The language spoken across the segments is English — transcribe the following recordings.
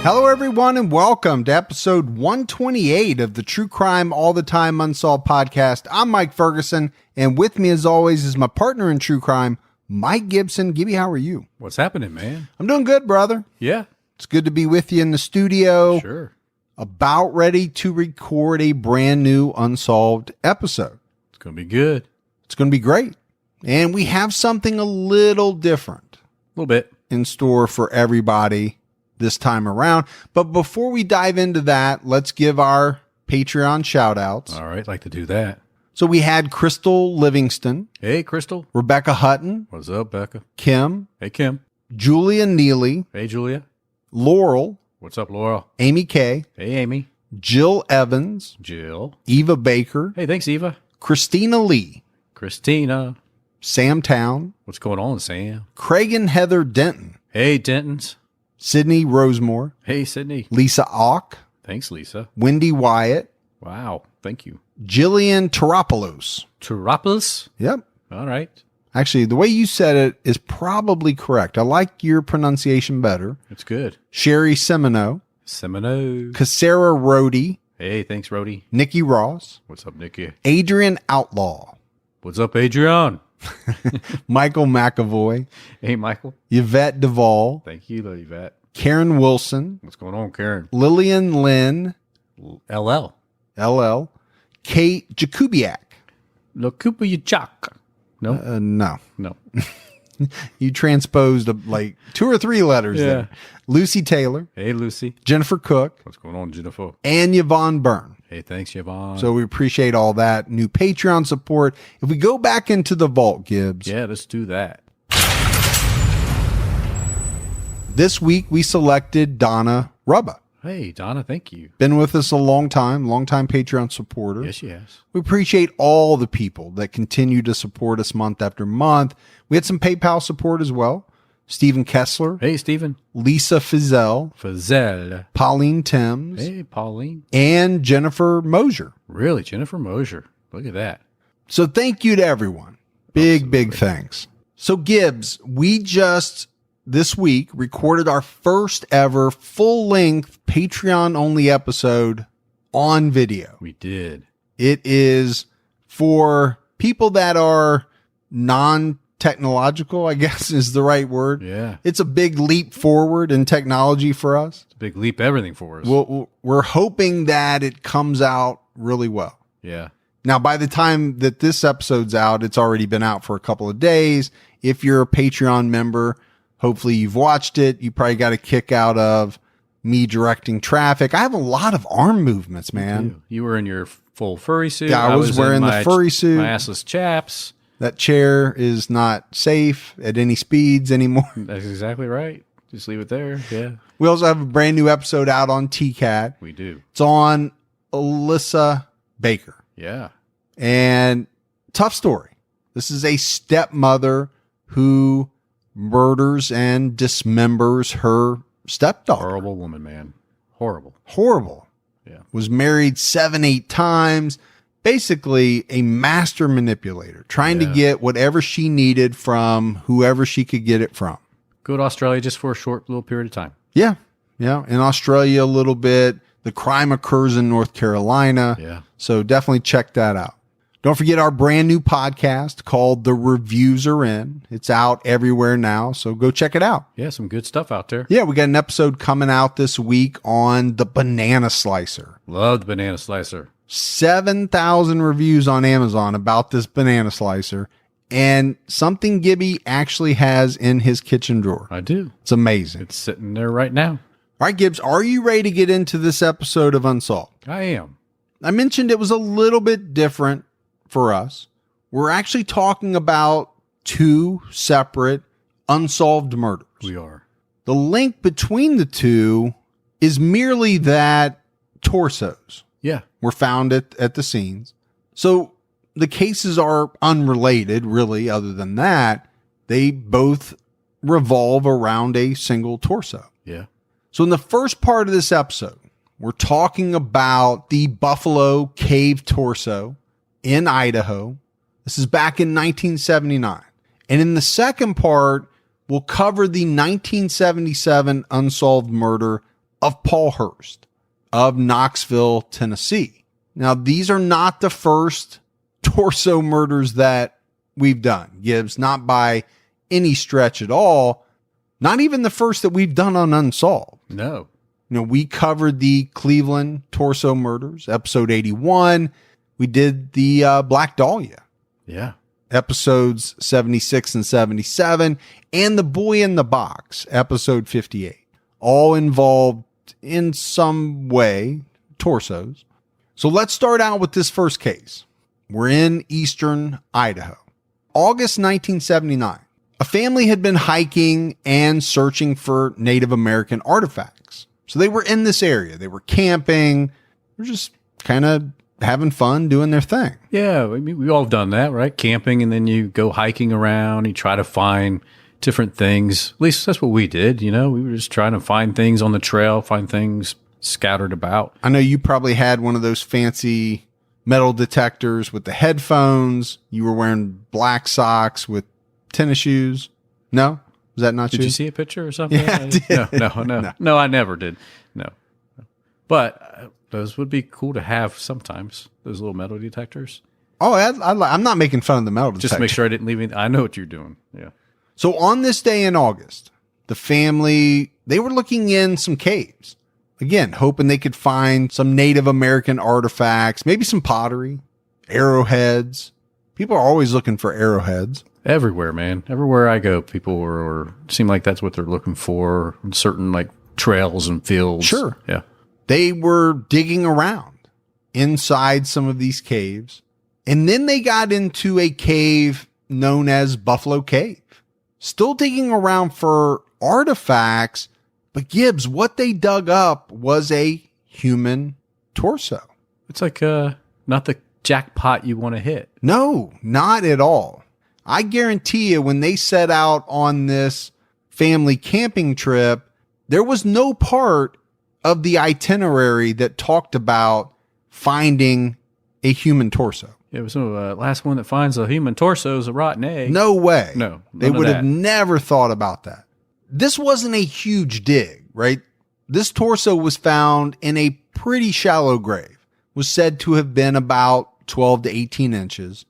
Hello, everyone, and welcome to episode 128 of the True Crime All the Time Unsolved podcast. I'm Mike Ferguson, and with me, as always, is my partner in true crime, Mike Gibson. Gibby, how are you? What's happening, man? I'm doing good, brother. Yeah. It's good to be with you in the studio. Sure. About ready to record a brand new Unsolved episode. It's going to be good. It's going to be great. And we have something a little different. A little bit. In store for everybody this time around. But before we dive into that, let's give our Patreon shout outs. All right. Like to do that. So we had Crystal Livingston. Hey, Crystal. Rebecca Hutton. What's up, Becca? Kim. Hey, Kim. Julia Neely. Hey, Julia. Laurel. What's up, Laurel? Amy Kay. Hey, Amy. Jill Evans. Jill. Eva Baker. Hey, thanks, Eva. Christina Lee. Christina. Sam Town. What's going on, Sam? Craig and Heather Denton. Hey, Dentons. Sydney Rosemore. Hey, Sydney. Lisa Auk. Thanks, Lisa. Wendy Wyatt. Wow. Thank you. Jillian Teropoulos. Teropoulos? Yep. All right. Actually, the way you said it is probably correct. I like your pronunciation better. It's good. Sherry Semino. Semino. Cassara Rhodey. Hey, thanks, Rhodey. Nikki Ross. What's up, Nikki? Adrian Outlaw. What's up, Adrian? Michael McAvoy. Hey, Michael. Yvette Duvall. Thank you, Yvette. Karen Wilson. What's going on, Karen? Lillian Lynn. LL. LL. Kate Jakubiak. Jakubiak. No? No. No. You transposed like 2 or 3 letters there. Lucy Taylor. Hey, Lucy. Jennifer Cook. What's going on, Jennifer? And Yvonne Byrne. Hey, thanks, Yvonne. So we appreciate all that new Patreon support. If we go back into the vault, Gibbs. Yeah, let's do that. This week we selected Donna Rubba. Hey, Donna, thank you. Been with us a long time Patreon supporter. Yes, she has. We appreciate all the people that continue to support us month after month. We had some PayPal support as well. Stephen Kessler. Hey, Stephen. Lisa Fizel. Fizel. Pauline Timms. Hey, Pauline. And Jennifer Mosier. Really, Jennifer Mosier. Look at that. So thank you to everyone. Big thanks. So Gibbs, we just this week recorded our first ever full-length Patreon-only episode on video. We did. It is for people that are non-technological, I guess is the right word. Yeah. It's a big leap forward in technology for us. It's a big leap everything for us. We're hoping that it comes out really well. Yeah. Now, by the time that this episode's out, it's already been out for a couple of days. If you're a Patreon member, hopefully you've watched it. You probably got a kick out of me directing traffic. I have a lot of arm movements, man. You were in your full furry suit. Yeah, I was wearing the furry suit. My assless chaps. That chair is not safe at any speeds anymore. That's exactly right. Just leave it there. Yeah. We also have a brand new episode out on TCAT. We do. It's on Alyssa Baker. Yeah. And tough story. This is a stepmother who murders and dismembers her stepdaughter. Horrible woman, man. Horrible. Yeah. Was married 7-8 times. Basically a master manipulator, trying to get whatever she needed from whoever she could get it from. Go to Australia just for a short little period of time. Yeah. Yeah. In Australia a little bit. The crime occurs in North Carolina. Yeah. So definitely check that out. Don't forget our brand new podcast called The Reviews Are In. It's out everywhere now, so go check it out. Yeah, some good stuff out there. Yeah, we got an episode coming out this week on the banana slicer. Love the banana slicer. 7,000 reviews on Amazon about this banana slicer, and something Gibby actually has in his kitchen drawer. I do. It's amazing. It's sitting there right now. All right, Gibbs, are you ready to get into this episode of Unsolved? I am. I mentioned it was a little bit different for us. We're actually talking about 2 separate unsolved murders. We are. The link between the 2 is merely that torsos were found at the scenes. So the cases are unrelated, really, other than that. They both revolve around a single torso. Yeah. So in the first part of this episode, we're talking about the Buffalo Cave torso in Idaho. This is back in 1979. And in the second part, we'll cover the 1977 unsolved murder of Paul Hurst of Knoxville, Tennessee. Now, these are not the first torso murders that we've done, Gibbs, not by any stretch at all. Not even the first that we've done on Unsolved. No. We covered the Cleveland torso murders, episode 81. We did the Black Dahlia. Yeah. Episodes 76 and 77. And the Boy in the Box, episode 58. All involved in some way torsos. So let's start out with this first case. We're in eastern Idaho. August 1979. A family had been hiking and searching for Native American artifacts. So they were in this area. They were camping. They're just kind of having fun, doing their thing. Yeah, I mean, we all have done that, right? Camping, and then you go hiking around. You try to find different things. At least that's what we did. We were just trying to find things on the trail, find things scattered about. I know you probably had one of those fancy metal detectors with the headphones. You were wearing black socks with tennis shoes. No? Was that not you? Did you see a picture or something? Yeah, I did. No, I never did. No. But those would be cool to have sometimes, those little metal detectors. Oh, I'm not making fun of the metal detector. Just to make sure I didn't leave anything. I know what you're doing. Yeah. So on this day in August, the family, they were looking in some caves. Again, hoping they could find some Native American artifacts, maybe some pottery, arrowheads. People are always looking for arrowheads. Everywhere, man. Everywhere I go, people seem like that's what they're looking for. Certain trails and fields. Sure. Yeah. They were digging around inside some of these caves. And then they got into a cave known as Buffalo Cave. Still digging around for artifacts. But Gibbs, what they dug up was a human torso. It's not the jackpot you want to hit. No, not at all. I guarantee you when they set out on this family camping trip, there was no part of the itinerary that talked about finding a human torso. It was last one that finds a human torso is a rotten egg. No way. No. They would have never thought about that. This wasn't a huge dig, right? This torso was found in a pretty shallow grave. Was said to have been about 12 to 18 inches.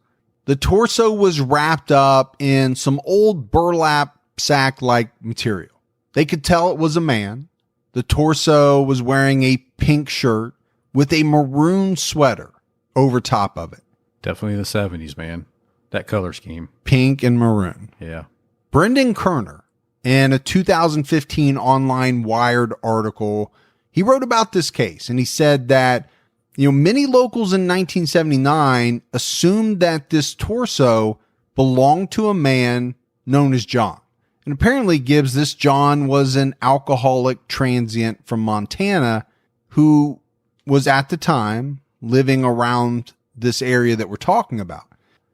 The torso was wrapped up in some old burlap sack-like material. They could tell it was a man. The torso was wearing a pink shirt with a maroon sweater over top of it. Definitely the 70s, man. That color scheme. Pink and maroon. Yeah. Brendan Kerner, in a 2015 online Wired article, he wrote about this case, and he said that many locals in 1979 assumed that this torso belonged to a man known as John. And apparently, Gibbs, this John was an alcoholic transient from Montana who was at the time living around this area that we're talking about.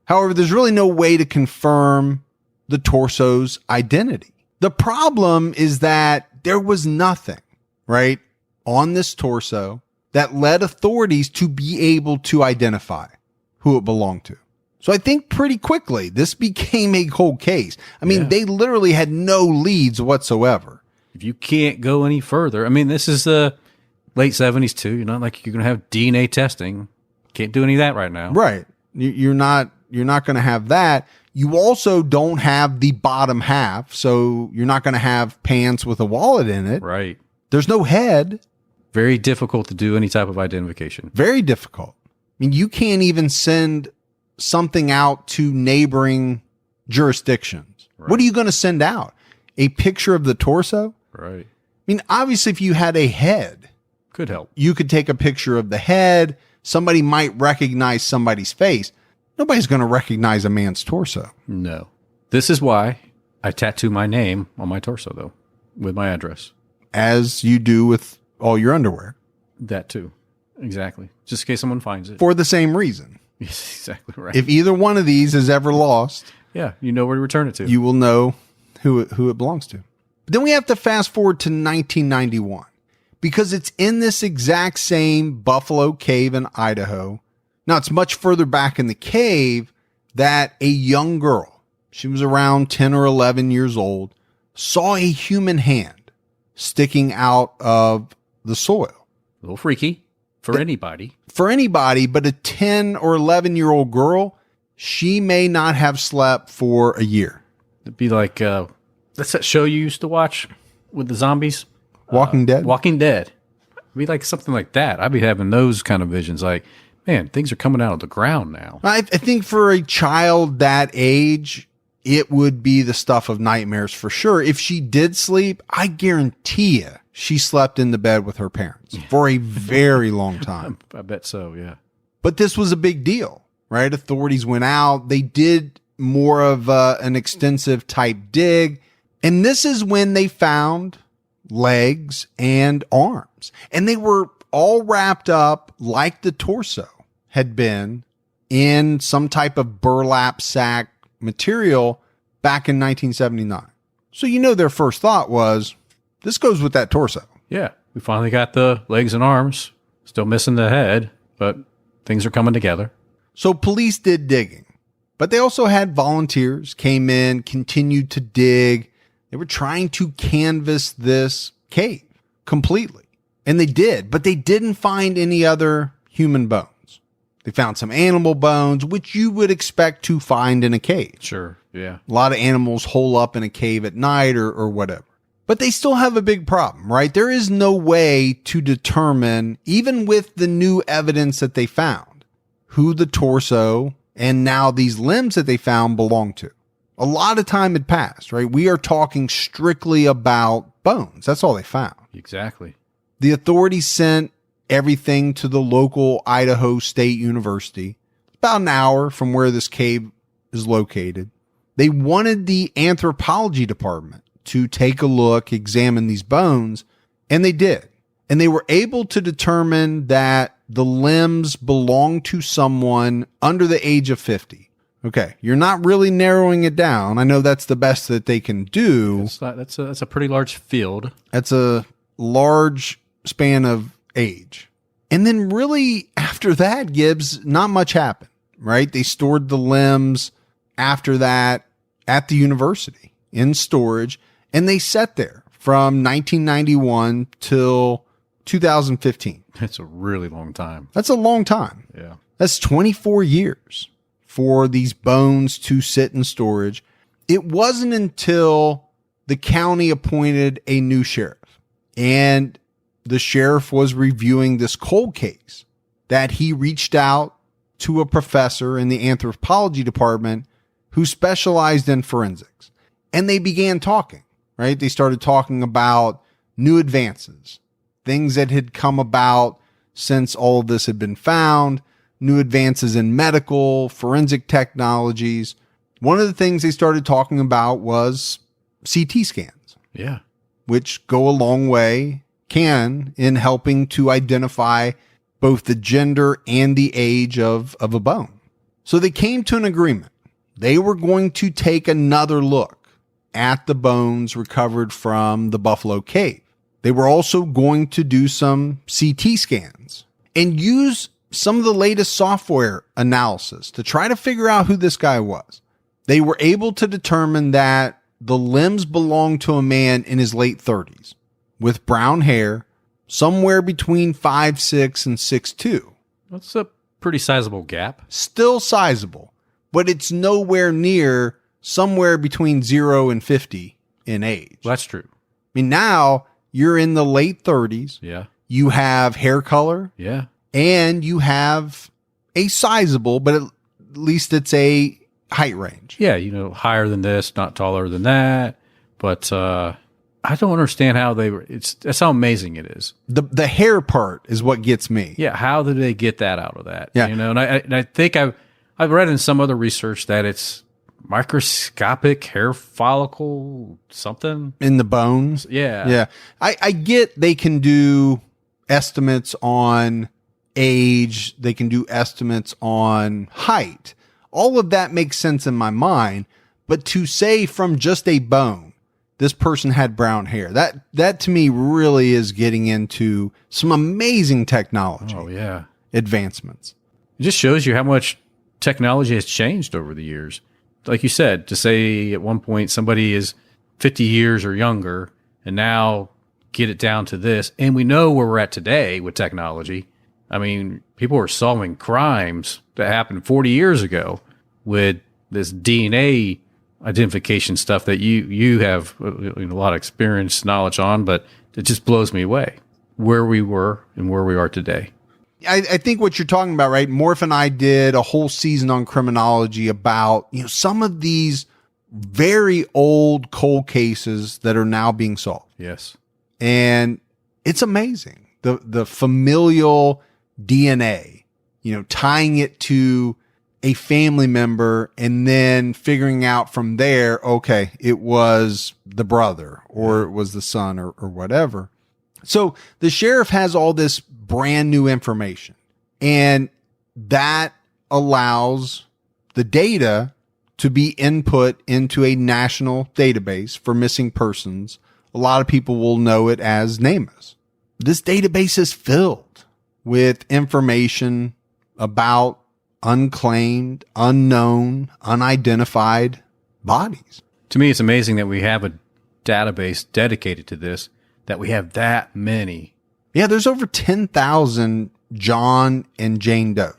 However, there's really no way to confirm the torso's identity. The problem is that there was nothing, right, on this torso that led authorities to be able to identify who it belonged to. So I think pretty quickly, this became a cold case. I mean, They literally had no leads whatsoever. If you can't go any further, I mean, this is the late 70s too. You're not like you're going to have DNA testing. Can't do any of that right now. Right. You're not going to have that. You also don't have the bottom half. So you're not going to have pants with a wallet in it. Right. There's no head. Very difficult to do any type of identification. Very difficult. I mean, you can't even send something out to neighboring jurisdictions. Right. What are you going to send out? A picture of the torso? Right. I mean, obviously, if you had a head, could help. You could take a picture of the head. Somebody might recognize somebody's face. Nobody's going to recognize a man's torso. No. This is why I tattoo my name on my torso, though, with my address. As you do with all your underwear. That too. Exactly. Just in case someone finds it. For the same reason. Yes, exactly right. If either one of these is ever lost, yeah, you know where to return it to. You will know who it belongs to. But then we have to fast forward to 1991 because it's in this exact same Buffalo Cave in Idaho. Now, it's much further back in the cave that a young girl, she was around 10 or 11 years old, saw a human hand sticking out of the soil. A little freaky for anybody. For anybody, but a 10 or 11-year-old girl, she may not have slept for a year. It'd be like, that's that show you used to watch with the zombies? Walking Dead? Walking Dead. It'd be like something like that. I'd be having those kind of visions like, man, things are coming out of the ground now. I think for a child that age, it would be the stuff of nightmares for sure. If she did sleep, I guarantee you she slept in the bed with her parents for a very long time. I bet so, yeah. But this was a big deal, right? Authorities went out. They did more of an extensive type dig. And this is when they found legs and arms. And they were all wrapped up like the torso had been in some type of burlap sack material back in 1979. So their first thought was, this goes with that torso. Yeah, we finally got the legs and arms. Still missing the head, but things are coming together. So police did digging, but they also had volunteers, came in, continued to dig. They were trying to canvass this cave completely. And they did, but they didn't find any other human bones. They found some animal bones, which you would expect to find in a cave. Sure, yeah. A lot of animals hole up in a cave at night or whatever. But they still have a big problem, right? There is no way to determine, even with the new evidence that they found, who the torso and now these limbs that they found belong to. A lot of time had passed, right? We are talking strictly about bones. That's all they found. Exactly. The authorities sent everything to the local Idaho State University, about an hour from where this cave is located. They wanted the anthropology department to take a look, examine these bones, and they did. And they were able to determine that the limbs belong to someone under the age of 50. Okay, you're not really narrowing it down. I know that's the best that they can do. That's a pretty large field. That's a large span of age. And then really after that, Gibbs, not much happened, right? They stored the limbs after that at the university in storage, and they sat there from 1991 till 2015. That's a really long time. That's a long time. Yeah. That's 24 years for these bones to sit in storage. It wasn't until the county appointed a new sheriff, and the sheriff was reviewing this cold case that he reached out to a professor in the anthropology department who specialized in forensics. And they began talking, right? They started talking about new advances, things that had come about since all of this had been found, new advances in medical, forensic technologies. One of the things they started talking about was CT scans. Yeah. Which go a long way, can, in helping to identify both the gender and the age of a bone. So they came to an agreement. They were going to take another look at the bones recovered from the Buffalo Cave. They were also going to do some CT scans and use some of the latest software analysis to try to figure out who this guy was. They were able to determine that the limbs belonged to a man in his late 30s with brown hair, somewhere between 5'6" and 6'2". That's a pretty sizable gap. Still sizable, but it's nowhere near somewhere between 0 and 50 in age. Well, that's true. I mean, now you're in the late 30s. Yeah. You have hair color. Yeah. And you have a sizable, but at least it's a height range. Yeah, higher than this, not taller than that. But I don't understand how they were. That's how amazing it is. The hair part is what gets me. Yeah, how did they get that out of that? Yeah. And I think I've read in some other research that it's microscopic hair follicle something in the bones. Yeah. Yeah. I get they can do estimates on age. They can do estimates on height. All of that makes sense in my mind. But to say from just a bone, this person had brown hair, that to me really is getting into some amazing technology. Oh, yeah. Advancements. It just shows you how much technology has changed over the years. Like you said, to say at one point somebody is 50 years or younger, and now get it down to this. And we know where we're at today with technology. I mean, people are solving crimes that happened 40 years ago with this DNA identification stuff that you have a lot of experience, knowledge on, but it just blows me away where we were and where we are today. I think what you're talking about, right? Morph and I did a whole season on criminology about, some of these very old cold cases that are now being solved. Yes. And it's amazing. The familial DNA, tying it to a family member and then figuring out from there, okay, it was the brother or it was the son or whatever. So the sheriff has all this brand new information, and that allows the data to be input into a national database for missing persons. A lot of people will know it as NamUs. This database is filled with information about unclaimed, unknown, unidentified bodies. To me, it's amazing that we have a database dedicated to this, that we have that many. Yeah, there's over 10,000 John and Jane Does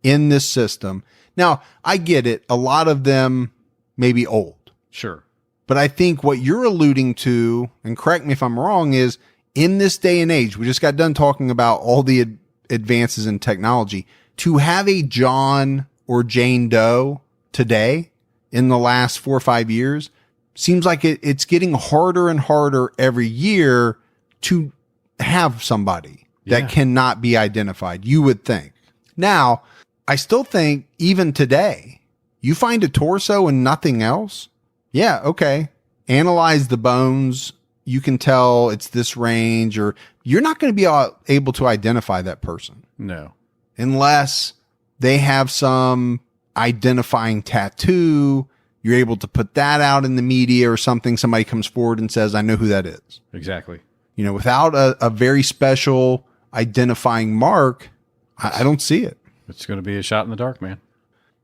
in this system. Now, I get it. A lot of them may be old. Sure. But I think what you're alluding to, and correct me if I'm wrong, is in this day and age, we just got done talking about all the advances in technology. To have a John or Jane Doe today in the last 4 or 5 years seems like it's getting harder and harder every year to have somebody that cannot be identified, you would think. Now, I still think even today, you find a torso and nothing else. Yeah, okay. Analyze the bones. You can tell it's this range, or you're not going to be able to identify that person. No. Unless they have some identifying tattoo. You're able to put that out in the media or something. Somebody comes forward and says, I know who that is. Exactly. Without a very special identifying mark, I don't see it. It's going to be a shot in the dark, man.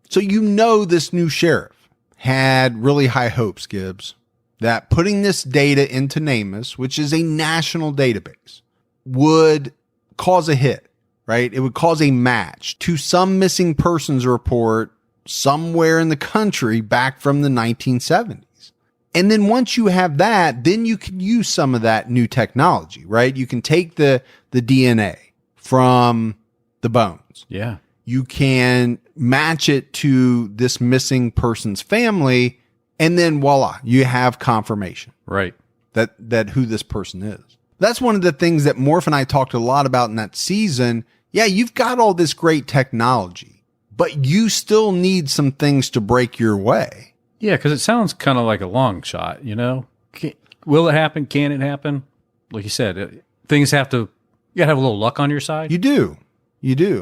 So this new sheriff had really high hopes, Gibbs, that putting this data into NamUs, which is a national database, would cause a hit, right? It would cause a match to some missing persons report somewhere in the country back from the 1970s. And then once you have that, then you can use some of that new technology, right? You can take the DNA from the bones. Yeah. You can match it to this missing person's family, and then voila, you have confirmation. Right. That who this person is. That's one of the things that Morph and I talked a lot about in that season. Yeah, you've got all this great technology, but you still need some things to break your way. Yeah, because it sounds kind of like a long shot, Will it happen? Can it happen? Like you said, things you got to have a little luck on your side. You do.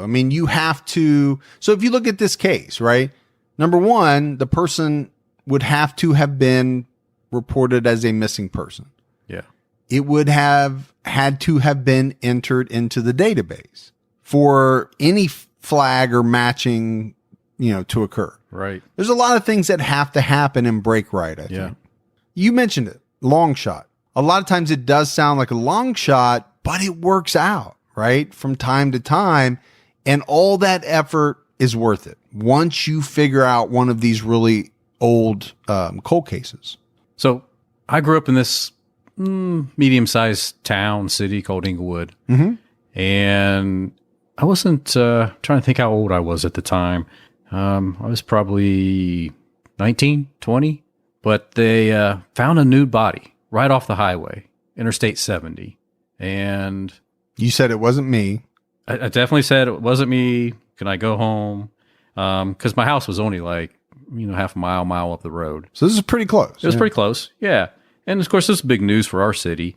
I mean, you have to. So if you look at this case, right? Number one, the person would have to have been reported as a missing person. Yeah. It would have had to have been entered into the database for any flag or matching, to occur. Right. There's a lot of things that have to happen and break right, I think. You mentioned it, long shot. A lot of times it does sound like a long shot, but it works out, right? From time to time. And all that effort is worth it once you figure out one of these really old cold cases. So I grew up in this medium-sized city called Inglewood. Mm-hmm. And I wasn't trying to think how old I was at the time. I was probably 19, 20. But they found a nude body right off the highway, Interstate 70. And you said it wasn't me. I definitely said it wasn't me. Can I go home? Because my house was only like, half a mile up the road. So this is pretty close. It was pretty close. Yeah. And of course, this is big news for our city.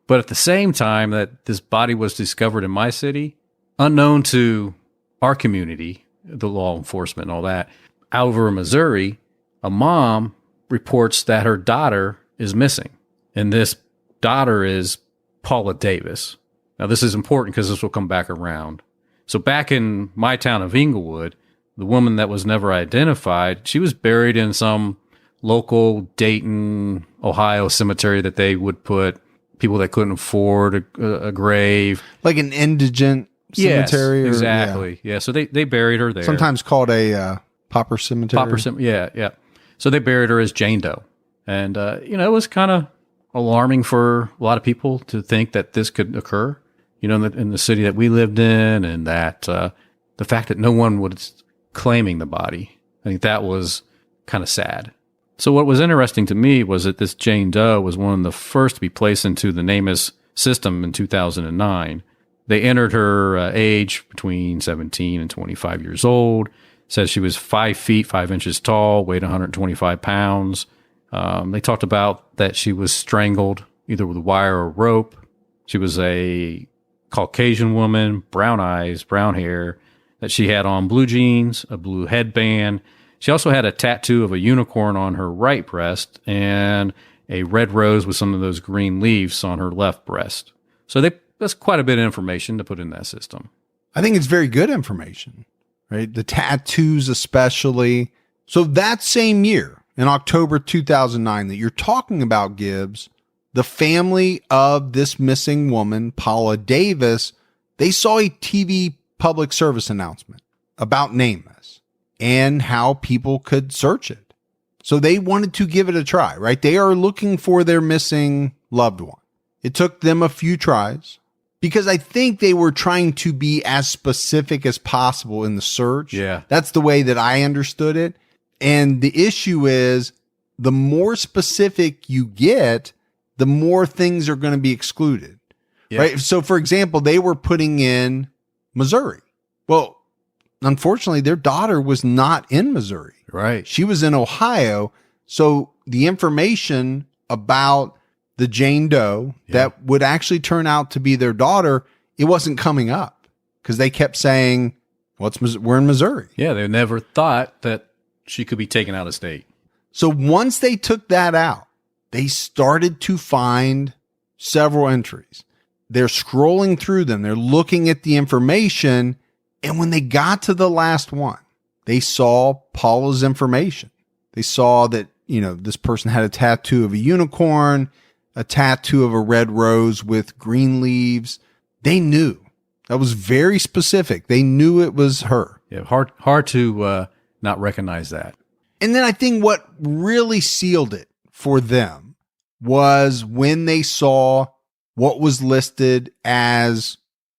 But at the same time that this body was discovered in my city, unknown to our community, the law enforcement and all that, out over in Missouri, a mom reports that her daughter is missing. And this daughter is Paula Davis. Now, this is important because this will come back around. So back in my town of Inglewood, the woman that was never identified, she was buried in some local Dayton, Ohio cemetery that they would put people that couldn't afford a grave. Like an indigent cemetery? Yes, exactly. Yeah. So they buried her there. Sometimes called a pauper cemetery. Yeah. So they buried her as Jane Doe. And, it was kind of alarming for a lot of people to think that this could occur, in the city that we lived in, and that the fact that no one was claiming the body. I think that was kind of sad. So what was interesting to me was that this Jane Doe was one of the first to be placed into the NamUs system in 2009. They entered her age between 17 and 25 years old. Says she was 5 feet, 5 inches tall, weighed 125 pounds. They talked about that she was strangled either with wire or rope. She was a Caucasian woman, brown eyes, brown hair, that she had on blue jeans, a blue headband. She also had a tattoo of a unicorn on her right breast and a red rose with some of those green leaves on her left breast. So that's quite a bit of information to put in that system. I think it's very good information, right? The tattoos especially. So that same year, in October 2009 that you're talking about, Gibbs, the family of this missing woman, Paula Davis, they saw a TV public service announcement about NamUs and how people could search it. So they wanted to give it a try, right? They are looking for their missing loved one. It took them a few tries because I think they were trying to be as specific as possible in the search. Yeah. That's the way that I understood it. And the issue is the more specific you get, the more things are going to be excluded, right? So for example, they were putting in Missouri. Well, unfortunately, their daughter was not in Missouri. Right. She was in Ohio. So the information about the Jane Doe that would actually turn out to be their daughter, it wasn't coming up because they kept saying, we're in Missouri. Yeah, they never thought that she could be taken out of state. So once they took that out, they started to find several entries. They're scrolling through them. They're looking at the information. And when they got to the last one, they saw Paula's information. They saw that, this person had a tattoo of a unicorn, a tattoo of a red rose with green leaves. They knew. That was very specific. They knew it was her. Yeah, hard to not recognize that. And then I think what really sealed it for them was when they saw what was listed as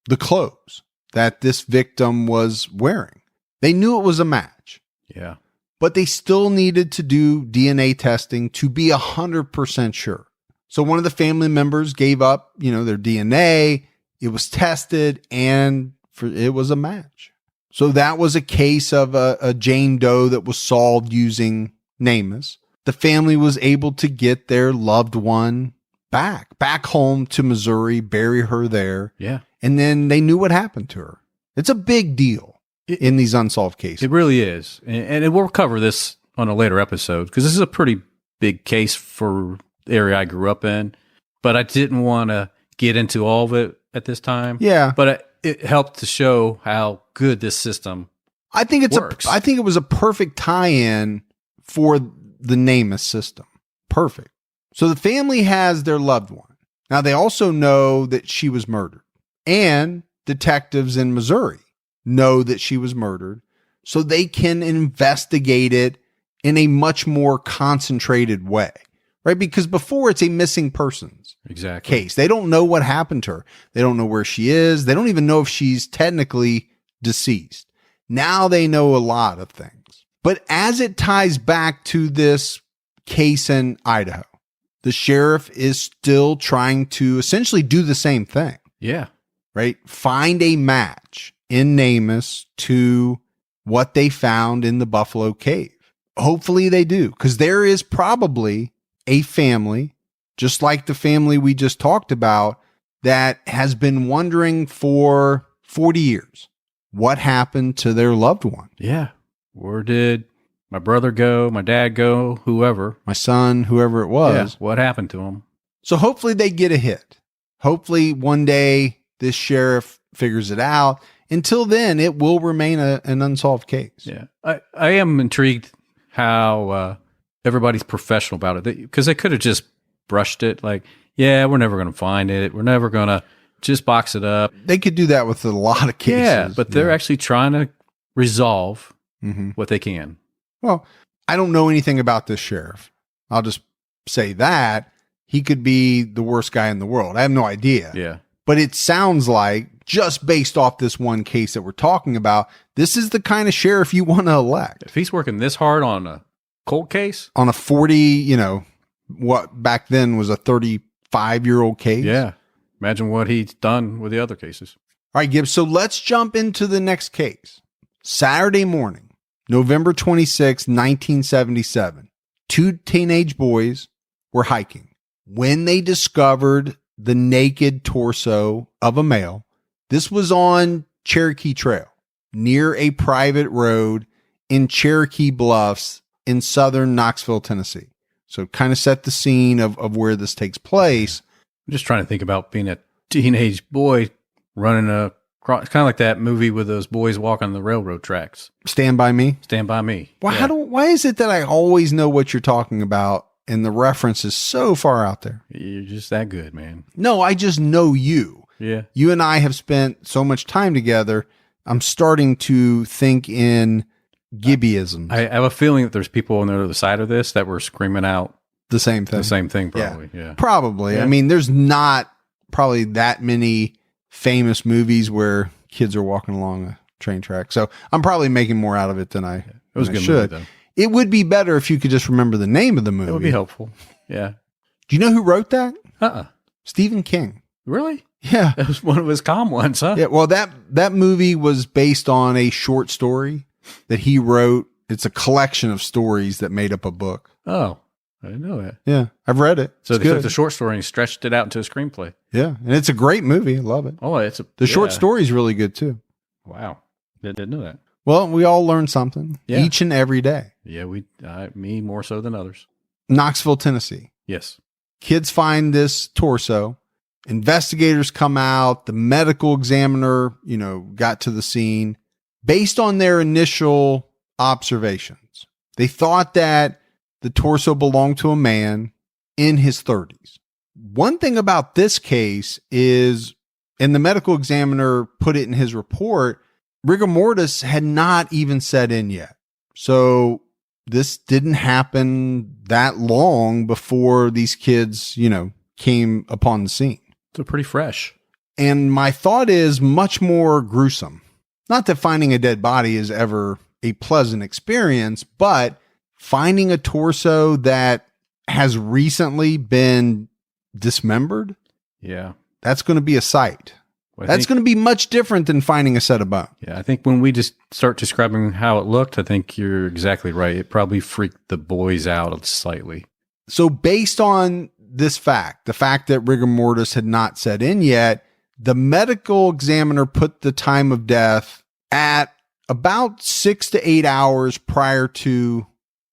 the clothes that this victim was wearing. They knew it was a match. Yeah. But they still needed to do DNA testing to be 100% sure. So one of the family members gave up, their DNA. It was tested and it was a match. So that was a case of a Jane Doe that was solved using NamUs. The family was able to get their loved one back home to Missouri, bury her there. Yeah. And then they knew what happened to her. It's a big deal in these unsolved cases. It really is. And we'll cover this on a later episode because this is a pretty big case for the area I grew up in. But I didn't want to get into all of it at this time. Yeah. But it helped to show how good this system works. I think it was a perfect tie-in for the NamUs system. Perfect. So the family has their loved one. Now they also know that she was murdered. And detectives in Missouri know that she was murdered. So they can investigate it in a much more concentrated way. Right? Because before it's a missing persons case. They don't know what happened to her. They don't know where she is. They don't even know if she's technically deceased. Now they know a lot of things. But as it ties back to this case in Idaho, the sheriff is still trying to essentially do the same thing. Yeah. Right? Find a match in NamUs to what they found in the Buffalo Cave. Hopefully they do, because there is probably a family, just like the family we just talked about, that has been wondering for 40 years what happened to their loved one. Yeah. Where did my brother go, my dad go, whoever. My son, whoever it was. Yeah. What happened to him? So hopefully they get a hit. Hopefully one day this sheriff figures it out. Until then, it will remain an unsolved case. Yeah. I am intrigued how everybody's professional about it, because they could have just brushed it. Like, yeah, we're never going to find it. We're never going to just box it up. They could do that with a lot of cases. Yeah, but they're actually trying to resolve what they can. Well, I don't know anything about this sheriff. I'll just say that. He could be the worst guy in the world. I have no idea. Yeah. But it sounds like, just based off this one case that we're talking about, this is the kind of sheriff you want to elect. If he's working this hard on a cold case? On a 40, what back then was a 35-year-old case. Yeah. Imagine what he's done with the other cases. All right, Gibbs. So let's jump into the next case. Saturday morning, November 26, 1977. 2 teenage boys were hiking when they discovered the naked torso of a male. This was on Cherokee Trail near a private road in Cherokee Bluffs in southern Knoxville, Tennessee. So kind of set the scene of where this takes place. I'm just trying to think about being a teenage boy running it's kind of like that movie with those boys walking the railroad tracks. Stand By Me? Stand By Me. Why, yeah. why is it that I always know what you're talking about and the reference is so far out there? You're just that good, man. No, I just know you. Yeah. You and I have spent so much time together. I'm starting to think in Gibbyisms. I have a feeling that there's people on the other side of this that were screaming out the same thing. The same thing, probably. Yeah. Probably. Yeah. I mean, there's not probably that many famous movies where kids are walking along a train track. So I'm probably making more out of it than I should. Movie, though. It would be better if you could just remember the name of the movie. It would be helpful. Yeah. Do you know who wrote that? Uh-uh. Stephen King. Really? Yeah. That was one of his calm ones, huh? Yeah. Well, that movie was based on a short story that he wrote. It's a collection of stories that made up a book. Oh, I didn't know that. Yeah. I've read it. So they took the short story and stretched it out into a screenplay. Yeah. And it's a great movie. I love it. Oh, the short story is really good too. Wow. Didn't know that. Well, we all learn something each and every day. Yeah. Me more so than others. Knoxville, Tennessee. Yes. Kids find this torso. Investigators come out. The medical examiner, got to the scene. Based on their initial observations, they thought that the torso belonged to a man in his 30s. One thing about this case is, and the medical examiner put it in his report, rigor mortis had not even set in yet. So this didn't happen that long before these kids, came upon the scene. So pretty fresh. And my thought is much more gruesome. Not that finding a dead body is ever a pleasant experience, but finding a torso that has recently been dismembered. Yeah. That's going to be a sight. That's going to be much different than finding a set of bone. Yeah. I think when we just start describing how it looked, I think you're exactly right. It probably freaked the boys out slightly. So based on this fact, the fact that rigor mortis had not set in yet, the medical examiner put the time of death at about 6 to 8 hours prior to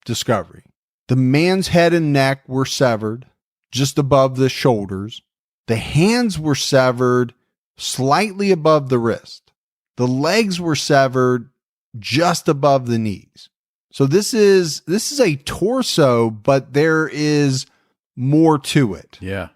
discovery. The man's head and neck were severed just above the shoulders. The hands were severed slightly above the wrist. The legs were severed just above the knees. So this is a torso, but there is more to it. Yeah.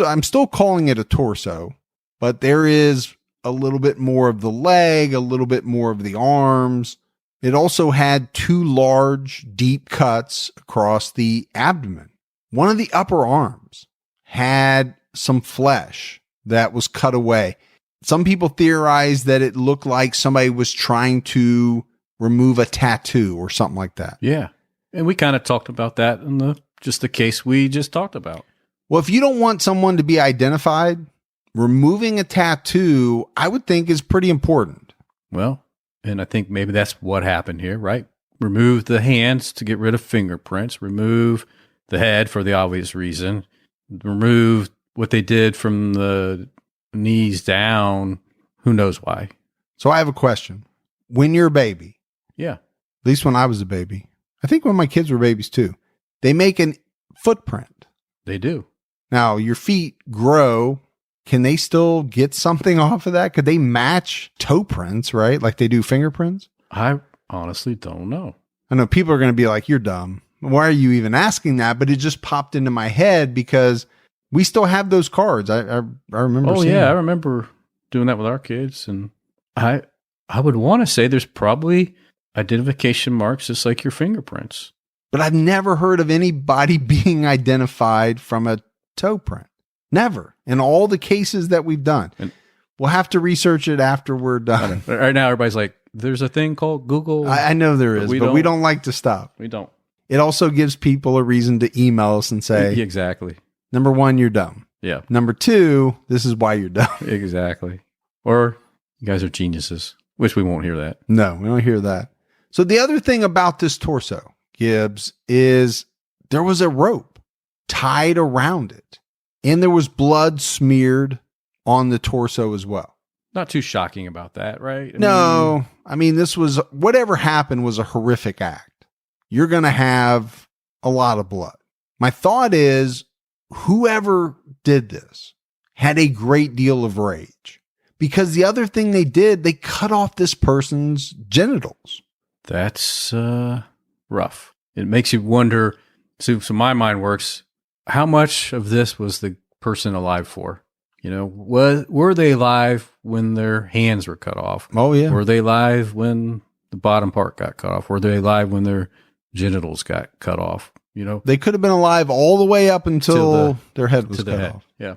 I'm still calling it a torso, but there is a little bit more of the leg, a little bit more of the arms. It also had 2 large, deep cuts across the abdomen. One of the upper arms had some flesh that was cut away. Some people theorize that it looked like somebody was trying to remove a tattoo or something like that. Yeah. And we kind of talked about that in the case we just talked about. Well, if you don't want someone to be identified, removing a tattoo, I would think, is pretty important. Well, and I think maybe that's what happened here, right? Remove the hands to get rid of fingerprints, remove the head for the obvious reason, remove what they did from the knees down, who knows why. So I have a question. When you're a baby, yeah, at least when I was a baby, I think when my kids were babies too, they make a footprint. They do. Now, your feet grow. Can they still get something off of that? Could they match toe prints, right? Like they do fingerprints? I honestly don't know. I know people are going to be like, you're dumb. Why are you even asking that? But it just popped into my head because We still have those cards. I remember. Oh seeing yeah, them. I remember doing that with our kids, and I would want to say there's probably identification marks just like your fingerprints. But I've never heard of anybody being identified from a toe print. Never. In all the cases that we've done. And we'll have to research it after we're done. Right now, everybody's like, there's a thing called Google. I know there is, but we don't like to stop. We don't. It also gives people a reason to email us and say, exactly. Number one, you're dumb. Yeah. Number two, this is why you're dumb. Exactly. Or you guys are geniuses, which we won't hear that. No, we don't hear that. So the other thing about this torso, Gibbs, is there was a rope tied around it, and there was blood smeared on the torso as well. Not too shocking about that, right? I mean, this was, whatever happened was a horrific act. You're going to have a lot of blood. My thought is, whoever did this had a great deal of rage, because the other thing they did, they cut off this person's genitals. That's rough. It makes you wonder. So my mind works. How much of this was the person alive for? You know, were they alive when their hands were cut off? Oh yeah. Were they alive when the bottom part got cut off? Were they alive when their genitals got cut off? You know, they could have been alive all the way up until their head was cut off. Yeah,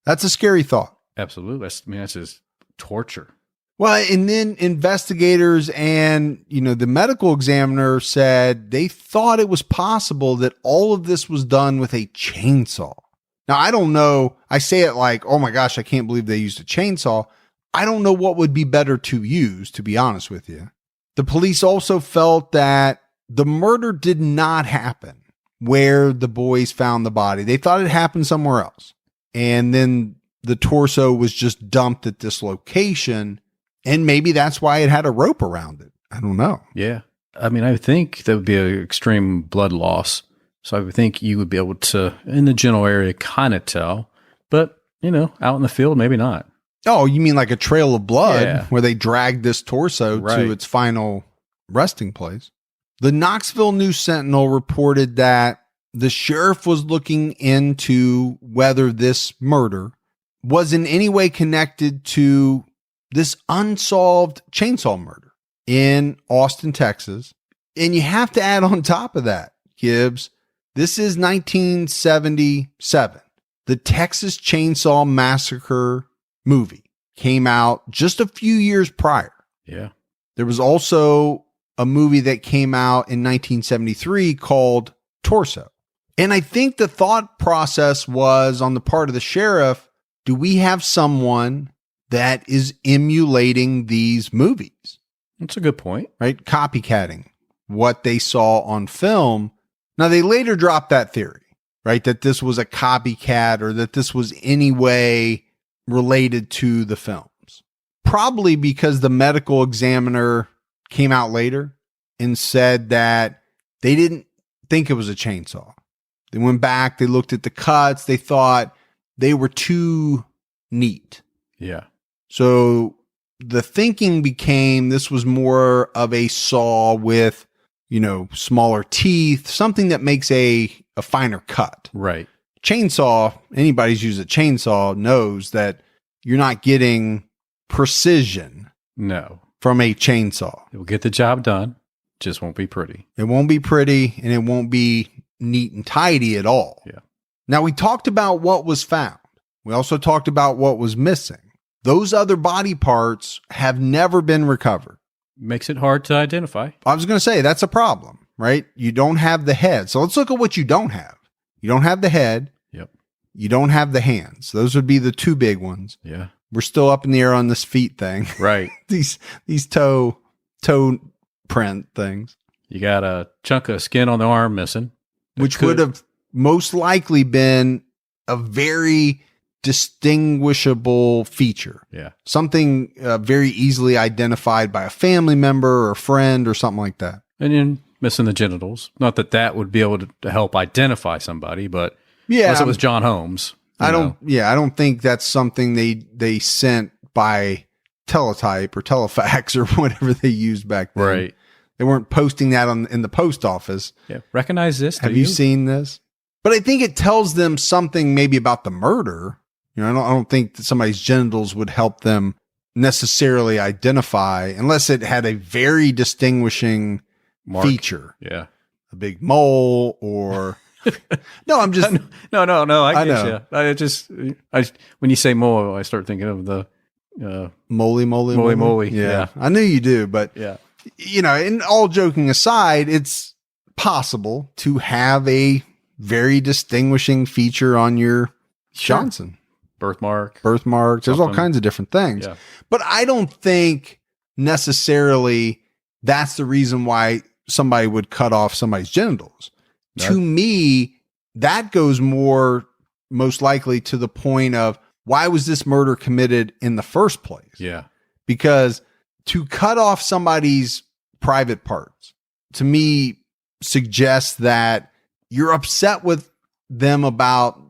that's a scary thought. Absolutely. That's just torture. Well, and then investigators and, the medical examiner said they thought it was possible that all of this was done with a chainsaw. Now, I don't know. I say it like, oh my gosh, I can't believe they used a chainsaw. I don't know what would be better to use, to be honest with you. The police also felt that the murder did not happen where the boys found the body. They thought it happened somewhere else. And then the torso was just dumped at this location. And maybe that's why it had a rope around it. I don't know. Yeah. I mean, I think that would be an extreme blood loss. So I would think you would be able to, in the general area, kind of tell. But, out in the field, maybe not. Oh, you mean like a trail of blood where they dragged this torso to its final resting place? The Knoxville News-Sentinel reported that the sheriff was looking into whether this murder was in any way connected to this unsolved chainsaw murder in Austin, Texas. And you have to add on top of that, Gibbs, this is 1977. The Texas Chainsaw Massacre movie came out just a few years prior. Yeah. There was also a movie that came out in 1973 called Torso. And I think the thought process was on the part of the sheriff, do we have someone that is emulating these movies? That's a good point. Right? Copycatting what they saw on film. Now, they later dropped that theory, right? That this was a copycat or that this was any way related to the films. Probably because the medical examiner came out later and said that they didn't think it was a chainsaw. They went back, they looked at the cuts, they thought they were too neat. Yeah. So the thinking became this was more of a saw with, smaller teeth, something that makes a finer cut. Right. Chainsaw, anybody's used a chainsaw knows that you're not getting precision. No. From a chainsaw. It will get the job done. Just won't be pretty. It won't be pretty and it won't be neat and tidy at all. Yeah. Now, we talked about what was found. We also talked about what was missing. Those other body parts have never been recovered. Makes it hard to identify. I was going to say that's a problem, right? You don't have the head. So let's look at what you don't have. You don't have the head. Yep. You don't have the hands. Those would be the two big ones. Yeah. We're still up in the air on this feet thing. Right. these toe print things. You got a chunk of skin on the arm missing. Which would have most likely been a very distinguishable feature. Yeah. Something very easily identified by a family member or a friend or something like that. And then missing the genitals. Not that would be able to help identify somebody, but unless it was John Holmes. I don't think that's something they sent by teletype or telefax or whatever they used back then. Right. They weren't posting that in the post office. Yeah. Recognize this. Have you seen this? But I think it tells them something maybe about the murder. I don't think that somebody's genitals would help them necessarily identify unless it had a very distinguishing feature. Yeah. A big mole or no, I'm just no. I get you. When you say mole, I start thinking of the moly. Yeah. I knew you do, but and all joking aside, it's possible to have a very distinguishing feature on your Johnson. Birthmark. There's all kinds of different things. Yeah. But I don't think necessarily that's the reason why somebody would cut off somebody's genitals. No. To me, that goes most likely to the point of why was this murder committed in the first place? Yeah. Because to cut off somebody's private parts, to me, suggests that you're upset with them about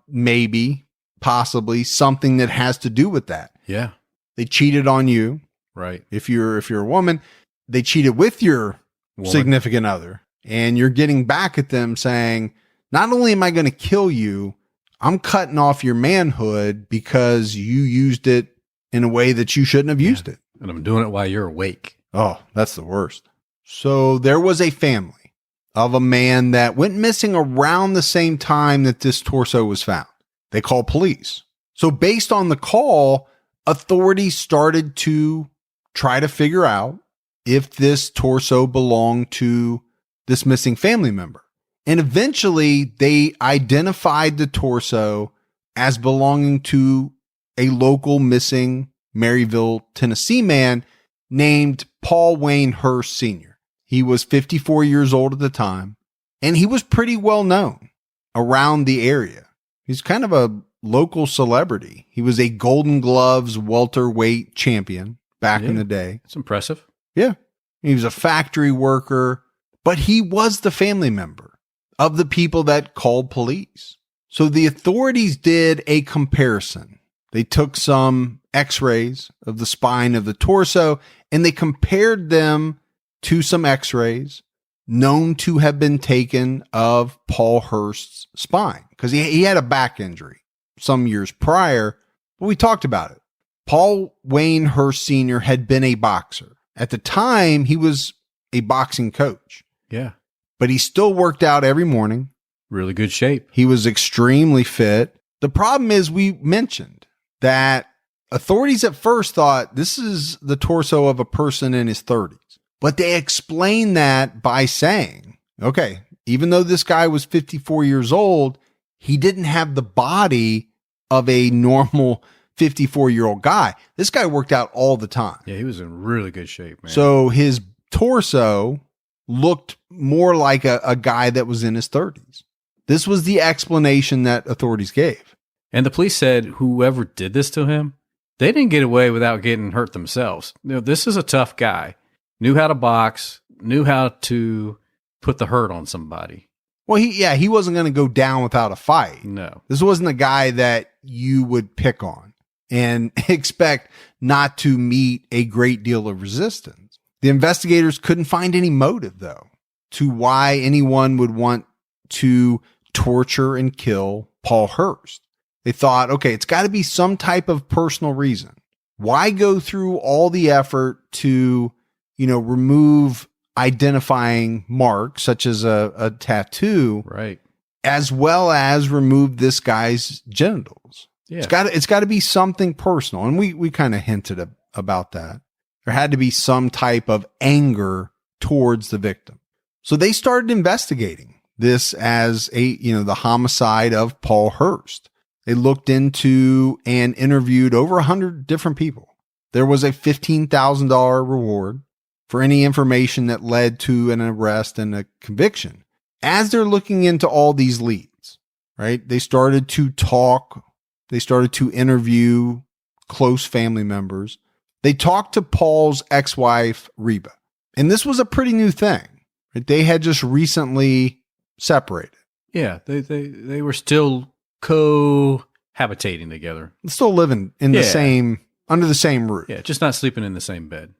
possibly something that has to do with that. Yeah. They cheated on you. Right. If you're a woman, they cheated with your significant other, and you're getting back at them saying, not only am I going to kill you, I'm cutting off your manhood because you used it in a way that you shouldn't have used it. And I'm doing it while you're awake. Oh, that's the worst. So there was a family of a man that went missing around the same time that this torso was found. They called police. So based on the call, authorities started to try to figure out if this torso belonged to this missing family member. And eventually they identified the torso as belonging to a local missing Maryville, Tennessee man named Paul Wayne Hurst Sr. He was 54 years old at the time, and he was pretty well known around the area. He's kind of a local celebrity. He was a Golden Gloves welterweight champion back in the day. It's impressive. Yeah. He was a factory worker, but he was the family member of the people that called police. So the authorities did a comparison. They took some x-rays of the spine of the torso and they compared them to some x-rays known to have been taken of Paul Hurst's spine because he had a back injury some years prior, but we talked about it. Paul Wayne Hurst Sr. had been a boxer. At the time, he was a boxing coach. Yeah. But he still worked out every morning. Really good shape. He was extremely fit. The problem is we mentioned that authorities at first thought this is the torso of a person in his 30s. But they explained that by saying, okay, even though this guy was 54 years old, he didn't have the body of a normal 54-year-old guy. This guy worked out all the time. Yeah, he was in really good shape, man. So his torso looked more like a guy that was in his 30s. This was the explanation that authorities gave. And the police said whoever did this to him, they didn't get away without getting hurt themselves. This is a tough guy. Knew how to box, knew how to put the hurt on somebody. Well, he wasn't going to go down without a fight. No. This wasn't a guy that you would pick on and expect not to meet a great deal of resistance. The investigators couldn't find any motive, though, to why anyone would want to torture and kill Paul Hurst. They thought, okay, it's got to be some type of personal reason. Why go through all the effort to remove identifying marks such as a tattoo, right? As well as remove this guy's genitals. Yeah. It's got to be something personal. And we kind of hinted about that. There had to be some type of anger towards the victim. So they started investigating this as the homicide of Paul Hurst. They looked into and interviewed over 100 different people. There was a $15,000 reward for any information that led to an arrest and a conviction. As they're looking into all these leads, right, they started to talk. They started to interview close family members. They talked to Paul's ex-wife, Reba. And this was a pretty new thing. Right? They had just recently separated. Yeah, they were still cohabitating together. Still living in the same, under the same roof. Yeah, just not sleeping in the same bed.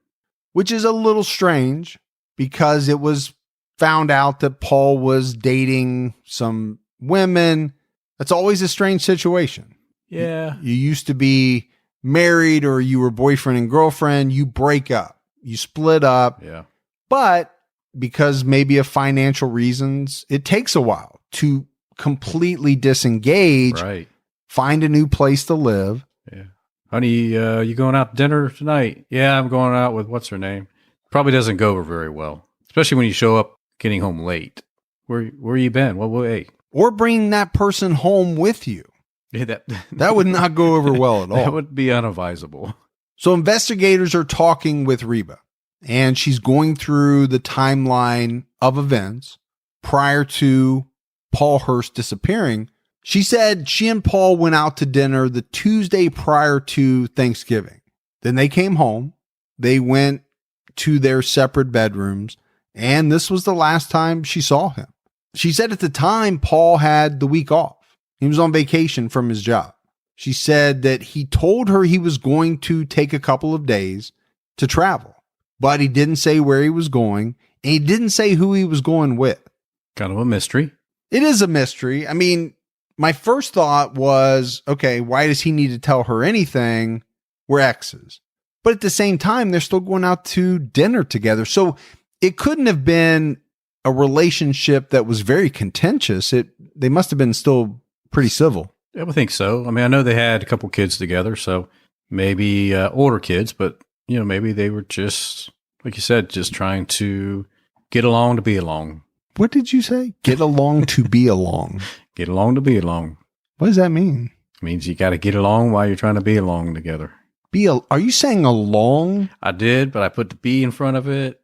Which is a little strange because it was found out that Paul was dating some women. That's always a strange situation. Yeah. You used to be married or you were boyfriend and girlfriend. You break up. You split up. Yeah. But because maybe of financial reasons, it takes a while to completely disengage, Right. find a new place to live. Yeah. Honey, you going out to dinner tonight? Yeah, I'm going out with what's her name. Probably doesn't go over very well, especially when you show up getting home late. Where you been? Well, hey. Or bring that person home with you. Yeah, That would not go over well at all. That would be unadvisable. So investigators are talking with Reba, and she's going through the timeline of events prior to Paul Hurst disappearing. She said she and Paul went out to dinner the Tuesday prior to Thanksgiving. Then they came home. They went to their separate bedrooms, and this was the last time she saw him. She said at the time, Paul had the week off. He was on vacation from his job. She said that he told her he was going to take a couple of days to travel, but he didn't say where he was going, and he didn't say who he was going with. Kind of a mystery. It is a mystery. I mean, my first thought was, okay, why does he need to tell her anything? We're exes. But at the same time, they're still going out to dinner together. So it couldn't have been a relationship that was very contentious. They must have been still pretty civil. I would think so. I mean, I know they had a couple kids together, so maybe older kids, but maybe they were just, like you said, just trying to get along to be along. What did you say? Get along to be along. Get along to be along. What does that mean? It means you got to get along while you're trying to be along together. Are you saying along? I did, but I put the B in front of it.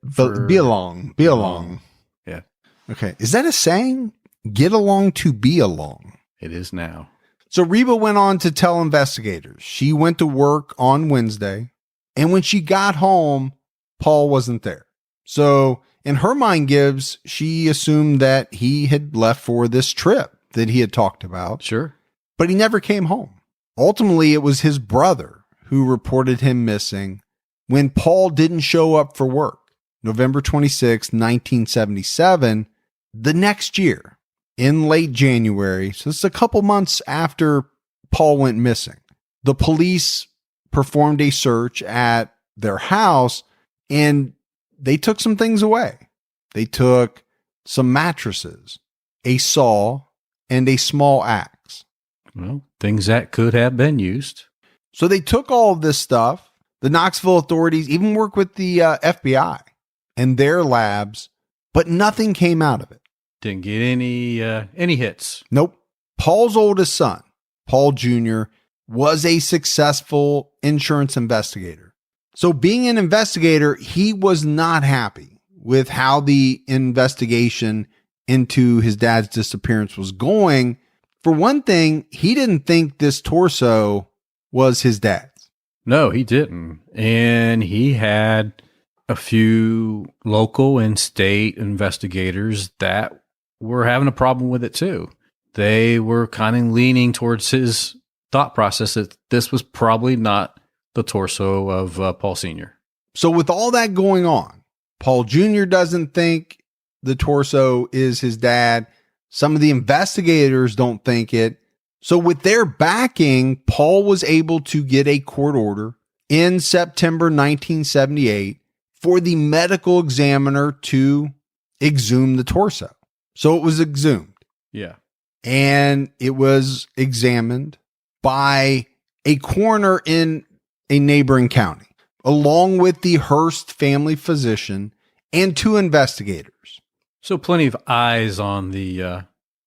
Be along. Be along. Yeah. Okay. Is that a saying? Get along to be along. It is now. So Reba went on to tell investigators she went to work on Wednesday, and when she got home, Paul wasn't there. So in her mind, Gibbs, she assumed that he had left for this trip that he had talked about. Sure. But he never came home. Ultimately, it was his brother who reported him missing when Paul didn't show up for work, November 26, 1977, the next year. In late January, so it's a couple months after Paul went missing, the police performed a search at their house and they took some things away. They took some mattresses, a saw, and a small axe. Well, things that could have been used. So they took all of this stuff. The Knoxville authorities even worked with the FBI and their labs, but nothing came out of it. Didn't get any hits. Nope. Paul's oldest son, Paul Jr., was a successful insurance investigator. So being an investigator, he was not happy with how the investigation into his dad's disappearance was going. For one thing, he didn't think this torso was his dad's. No, he didn't. And he had a few local and state investigators that were having a problem with it too. They were kind of leaning towards his thought process that this was probably not the torso of Paul Sr. So with all that going on, Paul Jr. doesn't think the torso is his dad. Some of the investigators don't think it. So with their backing, Paul was able to get a court order in September 1978 for the medical examiner to exhume the torso. So it was exhumed. Yeah. And it was examined by a coroner in a neighboring county, along with the Hurst family physician and two investigators. So plenty of eyes on the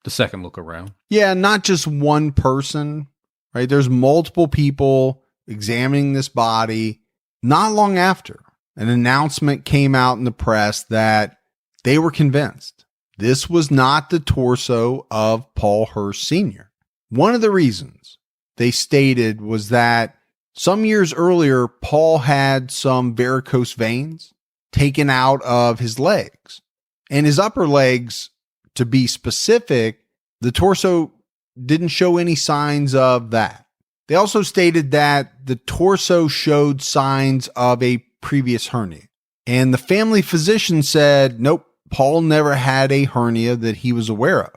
second look around. Yeah, not just one person, right? There's multiple people examining this body. Not long after, an announcement came out in the press that they were convinced this was not the torso of Paul Hurst Sr. One of the reasons they stated was that some years earlier, Paul had some varicose veins taken out of his legs. And his upper legs, to be specific, the torso didn't show any signs of that. They also stated that the torso showed signs of a previous hernia. And the family physician said, nope, Paul never had a hernia that he was aware of.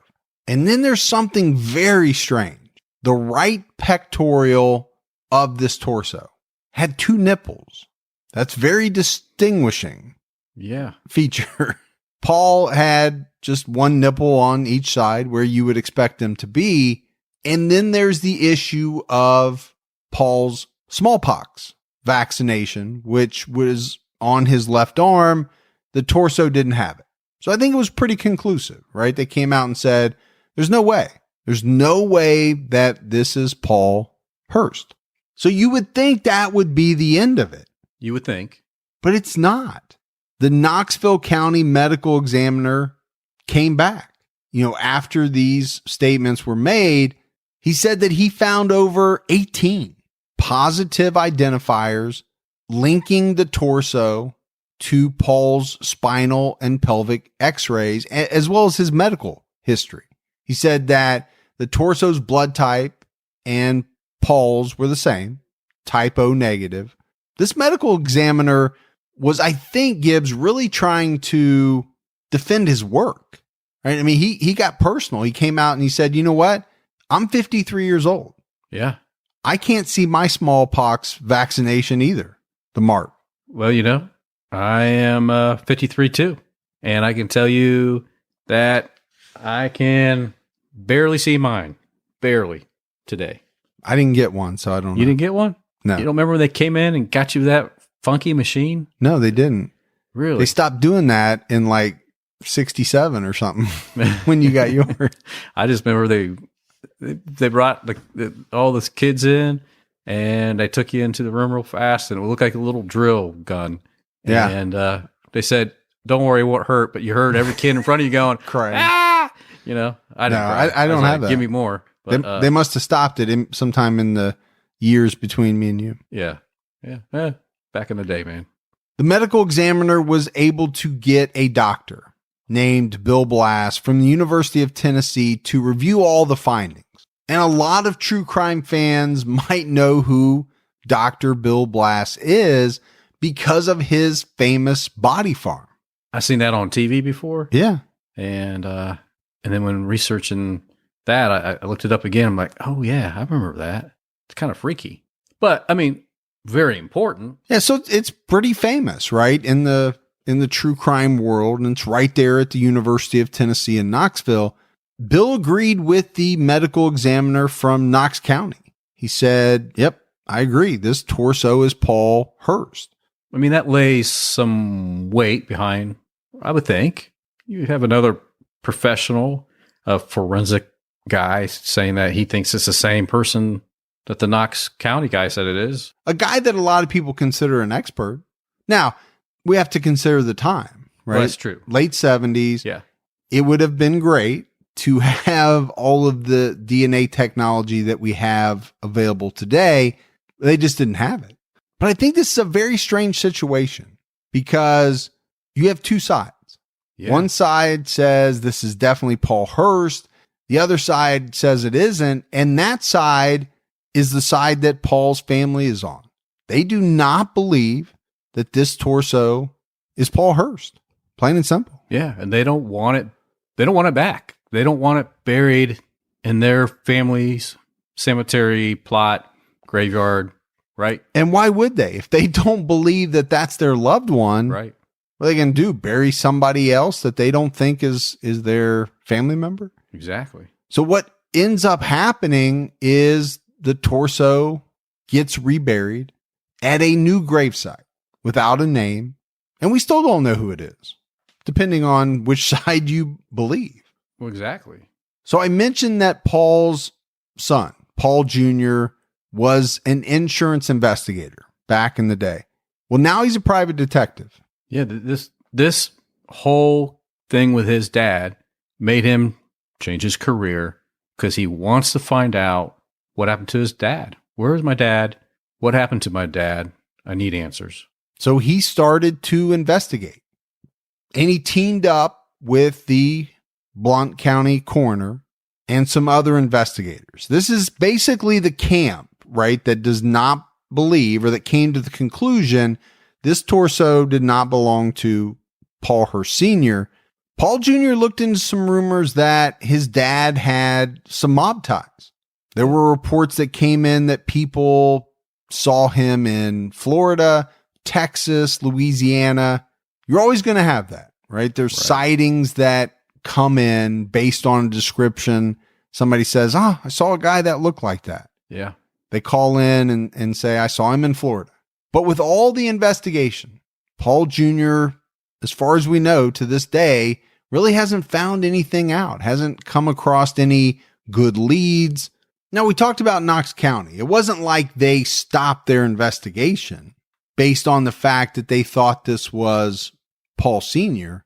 And then there's something very strange. The right pectoral of this torso had 2 nipples. That's very distinguishing. Yeah. Feature. Paul had just 1 nipple on each side where you would expect them to be. And then there's the issue of Paul's smallpox vaccination, which was on his left arm. The torso didn't have it. So I think it was pretty conclusive, right? They came out and said, there's no way. There's no way that this is Paul Hurst. So you would think that would be the end of it. You would think. But it's not. The Knoxville County medical examiner came back. After these statements were made, he said that he found over 18 positive identifiers linking the torso to Paul's spinal and pelvic x-rays, as well as his medical history. He said that the torso's blood type and Paul's were the same, type O negative. This medical examiner was, I think, Gibbs, really trying to defend his work. Right? I mean, he got personal. He came out and he said, you know what? I'm 53 years old. Yeah. I can't see my smallpox vaccination either, the mark. Well, I am 53 too. And I can tell you that I can barely see mine. Barely today. I didn't get one, so I don't know. You didn't get one? No. You don't remember when they came in and got you that funky machine? No, they didn't. Really? They stopped doing that in like 67 or something when you got yours. I just remember they brought all the kids in and they took you into the room real fast and it looked like a little drill gun. Yeah. And they said, don't worry, it won't hurt, but you heard every kid in front of you going, crying. Ah! I didn't cry. I don't have that. Give me more. But, they must have stopped it sometime in the years between me and you. Yeah. Yeah. Back in the day, man. The medical examiner was able to get a doctor named Bill Blass from the University of Tennessee to review all the findings. And a lot of true crime fans might know who Dr. Bill Blass is because of his famous body farm. I've seen that on TV before. Yeah. And then when researching that, I looked it up again. I'm like, oh yeah, I remember that. It's kind of freaky, but I mean, very important. Yeah. So it's pretty famous, right? In the true crime world. And it's right there at the University of Tennessee in Knoxville. Bill agreed with the medical examiner from Knox County. He said, yep, I agree. This torso is Paul Hurst. I mean, that lays some weight behind, I would think. You have another professional, a forensic guy saying that he thinks it's the same person that the Knox County guy said it is. A guy that a lot of people consider an expert. Now, we have to consider the time, right? Well, that's true. Late 70s. Yeah. It would have been great to have all of the DNA technology that we have available today. They just didn't have it. But I think this is a very strange situation because you have 2 sides. Yeah. One side says this is definitely Paul Hurst. The other side says it isn't. And that side is the side that Paul's family is on. They do not believe that this torso is Paul Hurst. Plain and simple. Yeah. And they don't want it. They don't want it back. They don't want it buried in their family's cemetery, plot, graveyard. Right. And why would they? If they don't believe that that's their loved one, right? What are they going to do? Bury somebody else that they don't think is their family member? Exactly. So what ends up happening is the torso gets reburied at a new gravesite without a name. And we still don't know who it is, depending on which side you believe. Well, exactly. So I mentioned that Paul's son, Paul Jr., was an insurance investigator back in the day. Well, now he's a private detective. Yeah, this whole thing with his dad made him change his career because he wants to find out what happened to his dad. Where is my dad? What happened to my dad? I need answers. So he started to investigate. And he teamed up with the Blount County coroner and some other investigators. This is basically the camp, right, that does not believe or that came to the conclusion this torso did not belong to Paul Hurst Sr. Paul Jr. looked into some rumors that his dad had some mob ties. There were reports that came in that people saw him in Florida, Texas, Louisiana. You're always going to have that, right? There's sightings that come in based on a description. Somebody says, I saw a guy that looked like that. Yeah. They call in and say, I saw him in Florida. But with all the investigation, Paul Jr., as far as we know to this day, really hasn't found anything out, hasn't come across any good leads. Now, we talked about Knox County. It wasn't like they stopped their investigation based on the fact that they thought this was Paul Sr.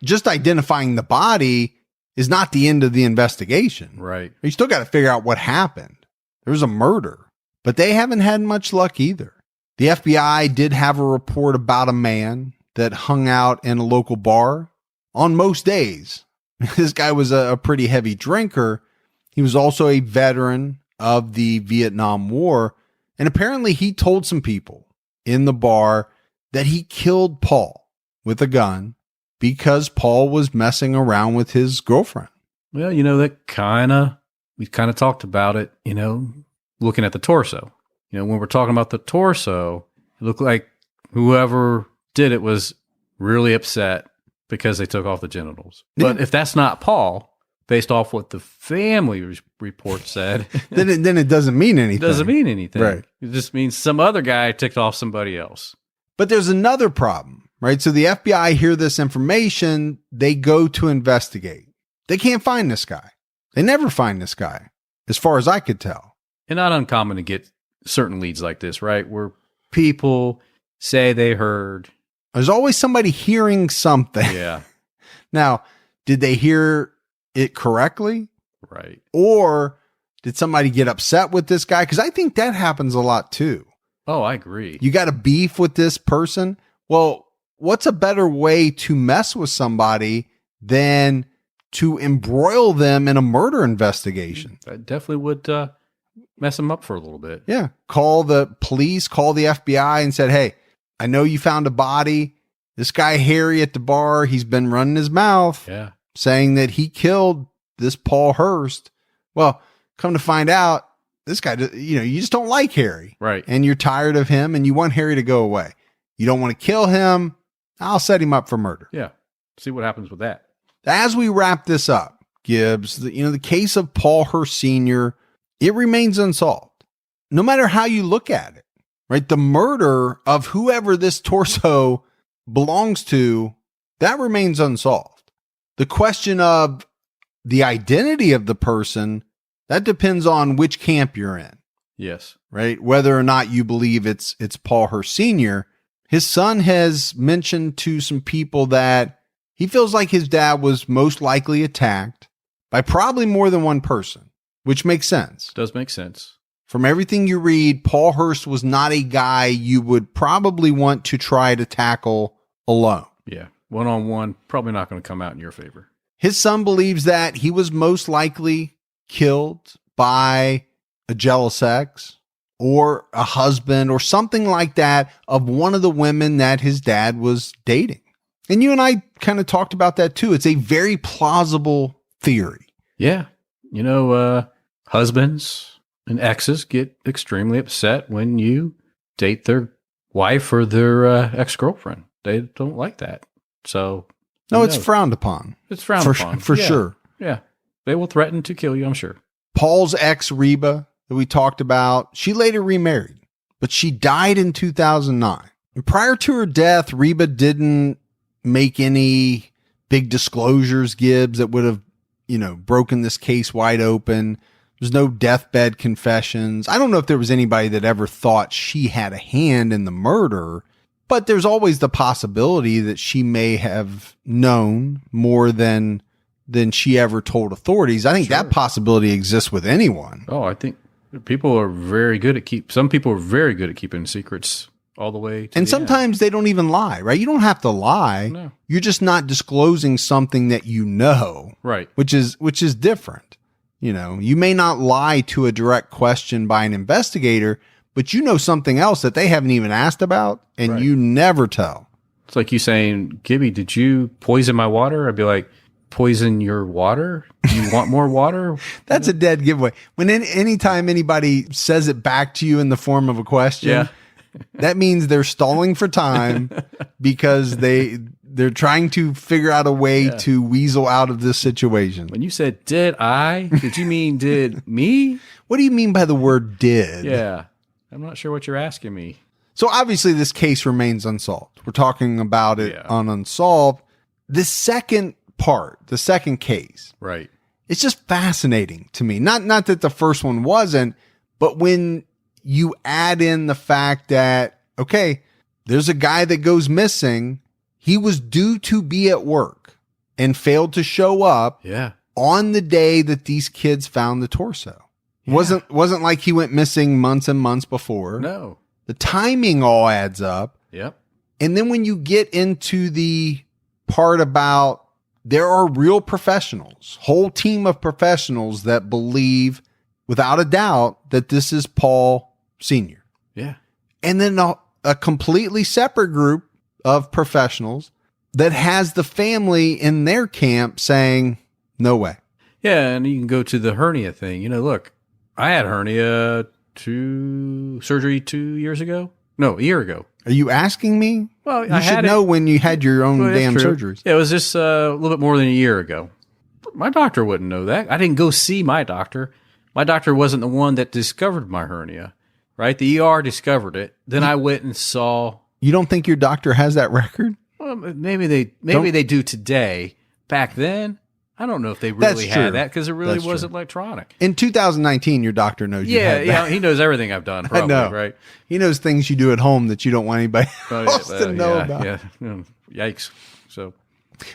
Just identifying the body is not the end of the investigation. Right. You still got to figure out what happened. There was a murder, but they haven't had much luck either. The FBI did have a report about a man that hung out in a local bar on most days. This guy was a pretty heavy drinker. He was also a veteran of the Vietnam War. And apparently he told some people in the bar that he killed Paul with a gun because Paul was messing around with his girlfriend. Well, we kind of talked about it, looking at the torso. When we're talking about the torso, it looked like whoever did it was really upset because they took off the genitals. But if that's not Paul, based off what the family report said, then it doesn't mean anything. Doesn't mean anything. Right. It just means some other guy ticked off somebody else. But there's another problem, right? So the FBI hear this information, they go to investigate. They can't find this guy. They never find this guy, as far as I could tell. And not uncommon to get certain leads like this, right? Where people say they heard. There's always somebody hearing something. Yeah. Now, did they hear it correctly? Right. Or did somebody get upset with this guy? Because I think that happens a lot too. Oh, I agree. You got a beef with this person. Well, what's a better way to mess with somebody than to embroil them in a murder investigation? That definitely would mess them up for a little bit. Yeah. Call the police, call the FBI and said, hey, I know you found a body. This guy, Harry, at the bar, he's been running his mouth saying that he killed this Paul Hurst. Well, come to find out, this guy, you just don't like Harry. Right. And you're tired of him and you want Harry to go away. You don't want to kill him. I'll set him up for murder. Yeah. See what happens with that. As we wrap this up, Gibbs, the case of Paul Hurst Sr., it remains unsolved. No matter how you look at it, right? The murder of whoever this torso belongs to, that remains unsolved. The question of the identity of the person, that depends on which camp you're in. Yes. Right? Whether or not you believe it's Paul Hurst Sr. His son has mentioned to some people that he feels like his dad was most likely attacked by probably more than one person, which makes sense. Does make sense. From everything you read, Paul Hurst was not a guy you would probably want to try to tackle alone. Yeah. One-on-one, probably not going to come out in your favor. His son believes that he was most likely killed by a jealous ex or a husband or something like that of one of the women that his dad was dating. And you and I kind of talked about that too. It's a very plausible theory. Yeah. Husbands and exes get extremely upset when you date their wife or their ex-girlfriend. They don't like that. So no, it's frowned upon. It's frowned upon. For sure. Yeah. They will threaten to kill you, I'm sure. Paul's ex, Reba, that we talked about, she later remarried, but she died in 2009. And prior to her death, Reba didn't make any big disclosures, Gibbs, that would have, broken this case wide open. There's no deathbed confessions. I don't know if there was anybody that ever thought she had a hand in the murder, but there's always the possibility that she may have known more than she ever told authorities. I think that possibility exists with anyone. Oh, I think people are very good at some people are very good at keeping secrets all the way to and the sometimes end. They don't even lie, right? You don't have to lie. No. You're just not disclosing something that you know. Right. Which is different. You may not lie to a direct question by an investigator, but you know something else that they haven't even asked about and you never tell. It's like you saying, Gibby, did you poison my water? I'd be like, poison your water? Do you want more water? That's a dead giveaway. When anytime anybody says it back to you in the form of a question, that means they're stalling for time because they're trying to figure out a way to weasel out of this situation. When you said, did you mean did me? What do you mean by the word did? Yeah. I'm not sure what you're asking me. So obviously this case remains unsolved. We're talking about it on Unsolved. The second part, the second case. Right. It's just fascinating to me. Not that the first one wasn't, but when you add in the fact that, okay, there's a guy that goes missing. He was due to be at work and failed to show up on the day that these kids found the torso. Yeah. Wasn't like he went missing months and months before. No. The timing all adds up. Yep. And then when you get into the part about there are real professionals, whole team of professionals that believe without a doubt that this is Paul Sr. Yeah. And then a completely separate group of professionals that has the family in their camp saying, no way. Yeah. And you can go to the hernia thing. Look, I had hernia surgery 2 years ago. No, a year ago. Are you asking me? Well, you should know when you had your own damn surgeries. Yeah, it was just a little bit more than a year ago. My doctor wouldn't know that. I didn't go see my doctor. My doctor wasn't the one that discovered my hernia, right? The ER discovered it. Then I went and saw. You don't think your doctor has that record? Well, maybe they do today. Back then, I don't know if they really had that because it really wasn't electronic. In 2019, your doctor knows you had that. Yeah, he knows everything I've done, probably, I know. Right? He knows things you do at home that you don't want anybody else to know about. Yeah. Yikes. So,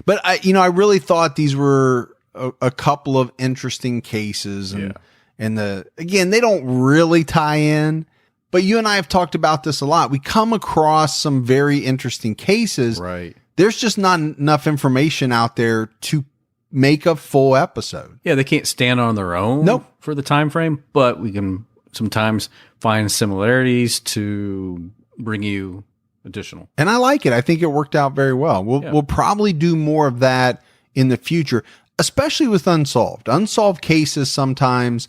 but I really thought these were a couple of interesting cases, and again, they don't really tie in, but you and I have talked about this a lot. We come across some very interesting cases. Right. There's just not enough information out there to make a full episode. Yeah, they can't stand on their own for the time frame, but we can sometimes find similarities to bring you additional. And I like it. I think it worked out very well. We'll probably do more of that in the future, especially with unsolved. Unsolved cases sometimes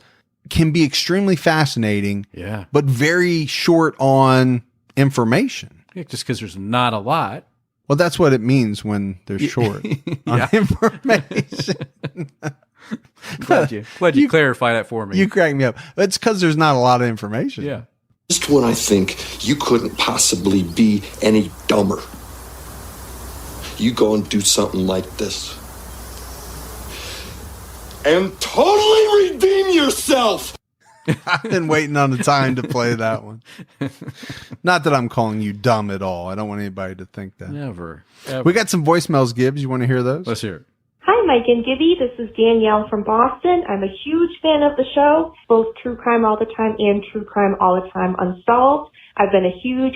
can be extremely fascinating, but very short on information. Yeah, just because there's not a lot. Well, that's what it means when they're short on information. Glad you clarify that for me. You crack me up. It's because there's not a lot of information. Yeah. Just when I think you couldn't possibly be any dumber, you go and do something like this. And totally redeem yourself! I've been waiting on the time to play that one. Not that I'm calling you dumb at all. I don't want anybody to think that. Never. We got some voicemails, Gibbs. You want to hear those? Let's hear it. Hi, Mike and Gibby. This is Danielle from Boston. I'm a huge fan of the show, both True Crime All the Time and True Crime All the Time Unsolved. I've been a huge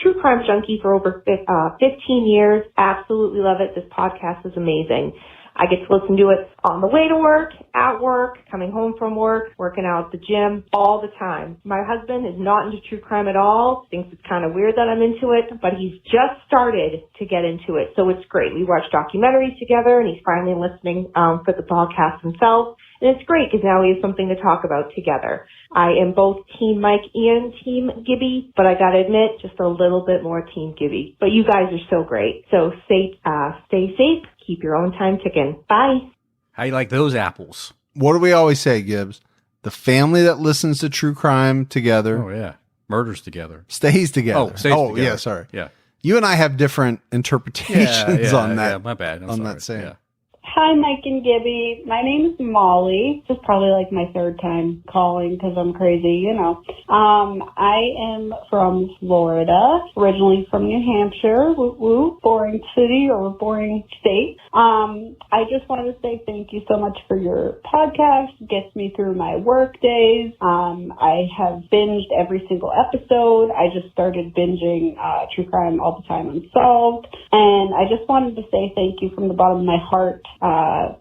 true crime junkie for over 15 years. Absolutely love it. This podcast is amazing. I get to listen to it on the way to work, at work, coming home from work, working out at the gym, all the time. My husband is not into true crime at all, thinks it's kind of weird that I'm into it, but he's just started to get into it, so it's great. We watch documentaries together, and he's finally listening for the podcast himself. And it's great because now we have something to talk about together. I am both Team Mike and Team Gibby, but I gotta admit, just a little bit more Team Gibby. But you guys are so great. So stay safe, keep your own time ticking. Bye. How you like those apples? What do we always say, Gibbs? The family that listens to true crime together. Oh, yeah. Murders together. Stays together. Oh, stays together. Yeah, sorry. Yeah. You and I have different interpretations on that. Yeah, my bad. I'm sorry. that saying. Yeah. Hi, Mike and Gibby. My name is Molly. This is probably like my third time calling because I'm crazy, you know. I am from Florida, originally from New Hampshire, woo-woo, boring city or boring state. I just wanted to say thank you so much for your podcast. It gets me through my work days. I have binged every single episode. I just started binging True Crime All the Time Unsolved. And I just wanted to say thank you from the bottom of my heart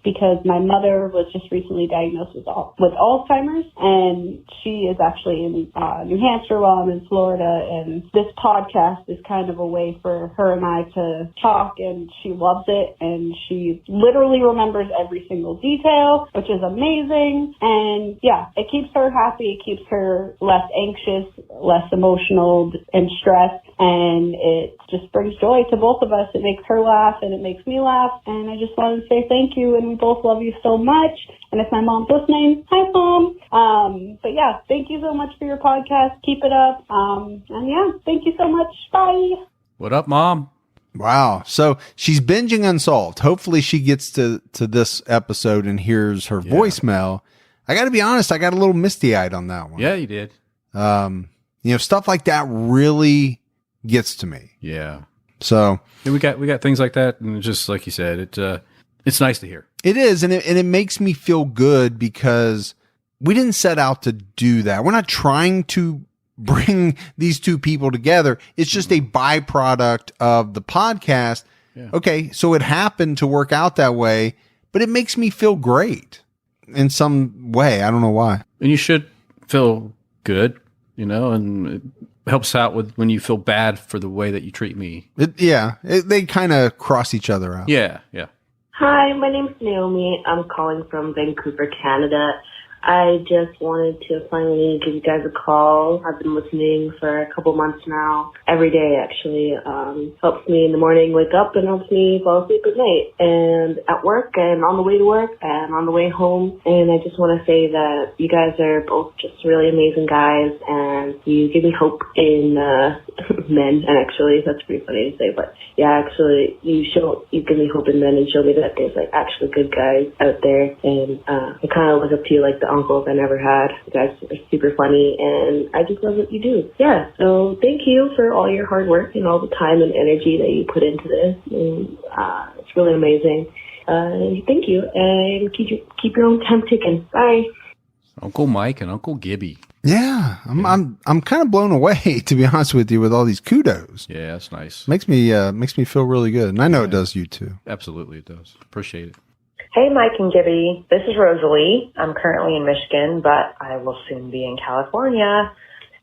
because my mother was just recently diagnosed with Alzheimer's, and she is actually in New Hampshire while I'm in Florida, and this podcast is kind of a way for her and I to talk, and she loves it, and she literally remembers every single detail, which is amazing. And yeah, it keeps her happy, it keeps her less anxious, less emotional and stressed, and it just brings joy to both of us. It makes her laugh and it makes me laugh, and I just wanted to say thank you, and we both love you so much. And if my mom's listening, hi Mom. But yeah, thank you so much for your podcast. Keep it up. And yeah, thank you so much. Bye. What up, Mom? Wow. So she's binging Unsolved. Hopefully she gets to this episode and hears her voicemail. I got to be honest, I got a little misty-eyed on that one. Yeah, you did. Stuff like that really gets to me. Yeah. So yeah, we got things like that, and just like you said, it's nice to hear. It is, and it makes me feel good because we didn't set out to do that. We're not trying to bring these two people together. It's just a byproduct of the podcast. Yeah. Okay, so it happened to work out that way, but it makes me feel great in some way. I don't know why. And you should feel good, and it helps out with when you feel bad for the way that you treat me. They kind of cross each other out. Yeah. Hi, my name's Naomi. I'm calling from Vancouver, Canada. I just wanted to finally give you guys a call. I've been listening for a couple months now. Every day, actually. Helps me in the morning wake up and helps me fall asleep at night. And at work and on the way to work and on the way home. And I just want to say that you guys are both just really amazing guys. And you give me hope in men. And actually, that's pretty funny to say. But yeah, actually, you give me hope in men and show me that there's like actually good guys out there. And I kind of look up to you like the uncles I never had. You guys are super funny, and I just love what you do. Yeah, so thank you for all your hard work and all the time and energy that you put into this. And, it's really amazing. Thank you, and keep your own time ticking. Bye. Uncle Mike and Uncle Gibby. Yeah, I'm kind of blown away, to be honest with you, with all these kudos. Yeah, that's nice. Makes me feel really good, and I know it does you too. Absolutely, it does. Appreciate it. Hey, Mike and Gibby. This is Rosalie. I'm currently in Michigan, but I will soon be in California.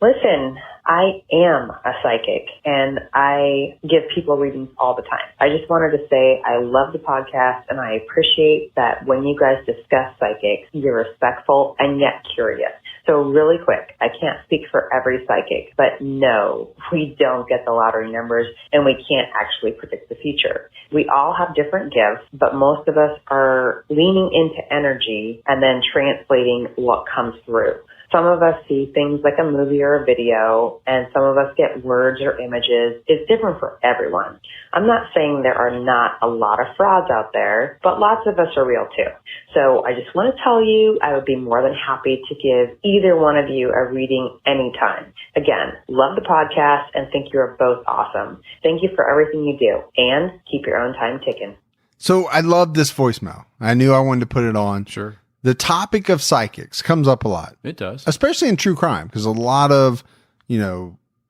Listen, I am a psychic, and I give people readings all the time. I just wanted to say I love the podcast, and I appreciate that when you guys discuss psychics, you're respectful and yet curious. So really quick, I can't speak for every psychic, but no, we don't get the lottery numbers, and we can't actually predict the future. We all have different gifts, but most of us are leaning into energy and then translating what comes through. Some of us see things like a movie or a video, and some of us get words or images. It's different for everyone. I'm not saying there are not a lot of frauds out there, but lots of us are real too. So I just want to tell you, I would be more than happy to give either one of you a reading anytime. Again, love the podcast and think you're both awesome. Thank you for everything you do, and keep your own time ticking. So I love this voicemail. I knew I wanted to put it on. Sure. The topic of psychics comes up a lot. It does. Especially in true crime, because a lot of,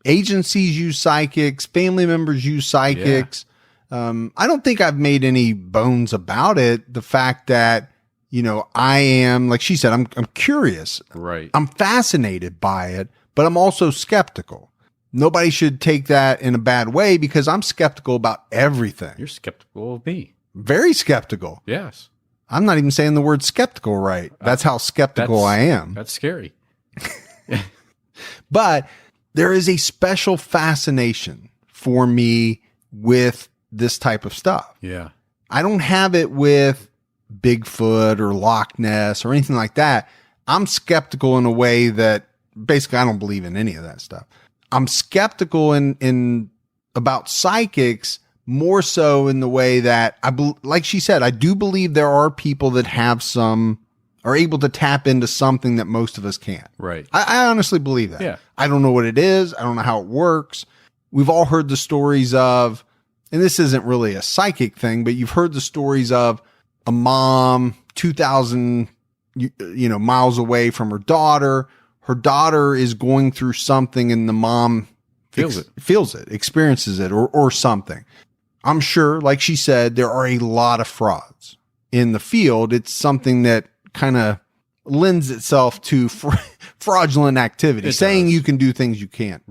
agencies use psychics, family members use psychics. Yeah. I don't think I've made any bones about it. The fact that, I am, like she said, I'm curious. Right. I'm fascinated by it, but I'm also skeptical. Nobody should take that in a bad way because I'm skeptical about everything. You're skeptical of me. Very skeptical. Yes. I'm not even saying the word skeptical right. That's how skeptical I am. That's scary. But there is a special fascination for me with this type of stuff. Yeah. I don't have it with Bigfoot or Loch Ness or anything like that. I'm skeptical in a way that basically I don't believe in any of that stuff. I'm skeptical in about psychics more so in the way that like she said, I do believe there are people that are able to tap into something that most of us can't. Right. I honestly believe that. Yeah. I don't know what it is. I don't know how it works. We've all heard the stories of, and this isn't really a psychic thing, but you've heard the stories of a mom 2,000, miles away from her daughter. Her daughter is going through something and the mom feels it, experiences it or something. I'm sure, like she said, there are a lot of frauds in the field. It's something that kind of lends itself to fraudulent activity, saying you can do things you can't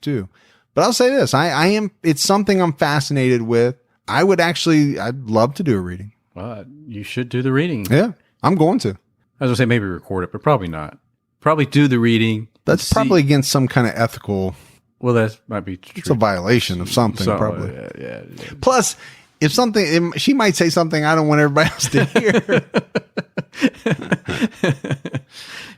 do. But I'll say this, it's something I'm fascinated with. I'd love to do a reading. You should do the reading. Yeah, I'm going to. I was going to say maybe record it, but probably not. Probably do the reading. That's probably against some kind of ethical. Well, that might be true. It's a violation of something, probably. Yeah. Plus, she might say something I don't want everybody else to hear.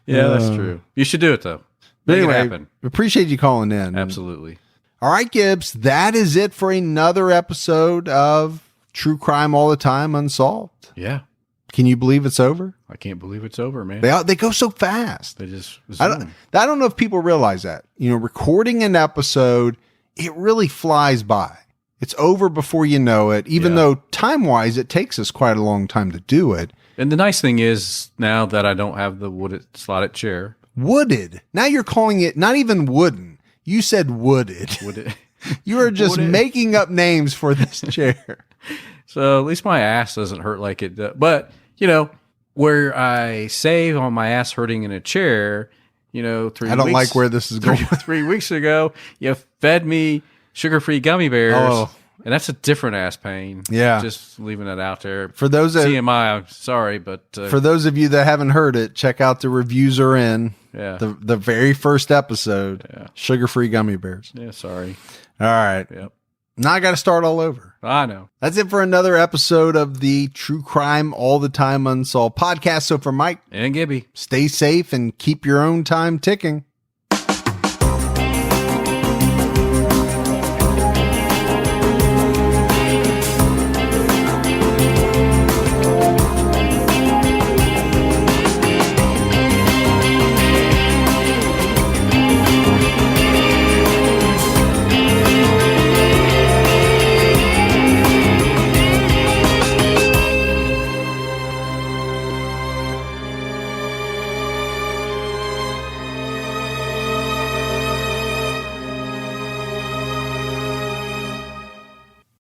Yeah, that's true. You should do it, though. But Make it anyway, happen. appreciate you calling in. Absolutely. All right, Gibbs, that is it for another episode of True Crime All the Time Unsolved. Yeah. Can you believe it's over? I can't believe it's over, man. They go so fast. They just I don't know if people realize that. Recording an episode, it really flies by. It's over before you know it, even though time-wise it takes us quite a long time to do it. And the nice thing is, now that I don't have the wooded slotted chair. Wooded. Now you're calling it not even wooden. You said wooded. Wooded. You are just making up names for this chair. So at least my ass doesn't hurt like it does. But, where I save on my ass hurting in a chair, 3 weeks. I don't like where this is going. 3 weeks ago, you fed me sugar-free gummy bears. Oh. And that's a different ass pain. Yeah. Just leaving it out there. For those TMI, I'm sorry, but for those of you that haven't heard it, check out the reviews are in. Yeah. The very first episode. Yeah. Sugar-free gummy bears. Yeah, sorry. All right. Yep. Now I got to start all over. I know. That's it for another episode of the True Crime All the Time Unsolved podcast. So for Mike and Gibby, stay safe and keep your own time ticking.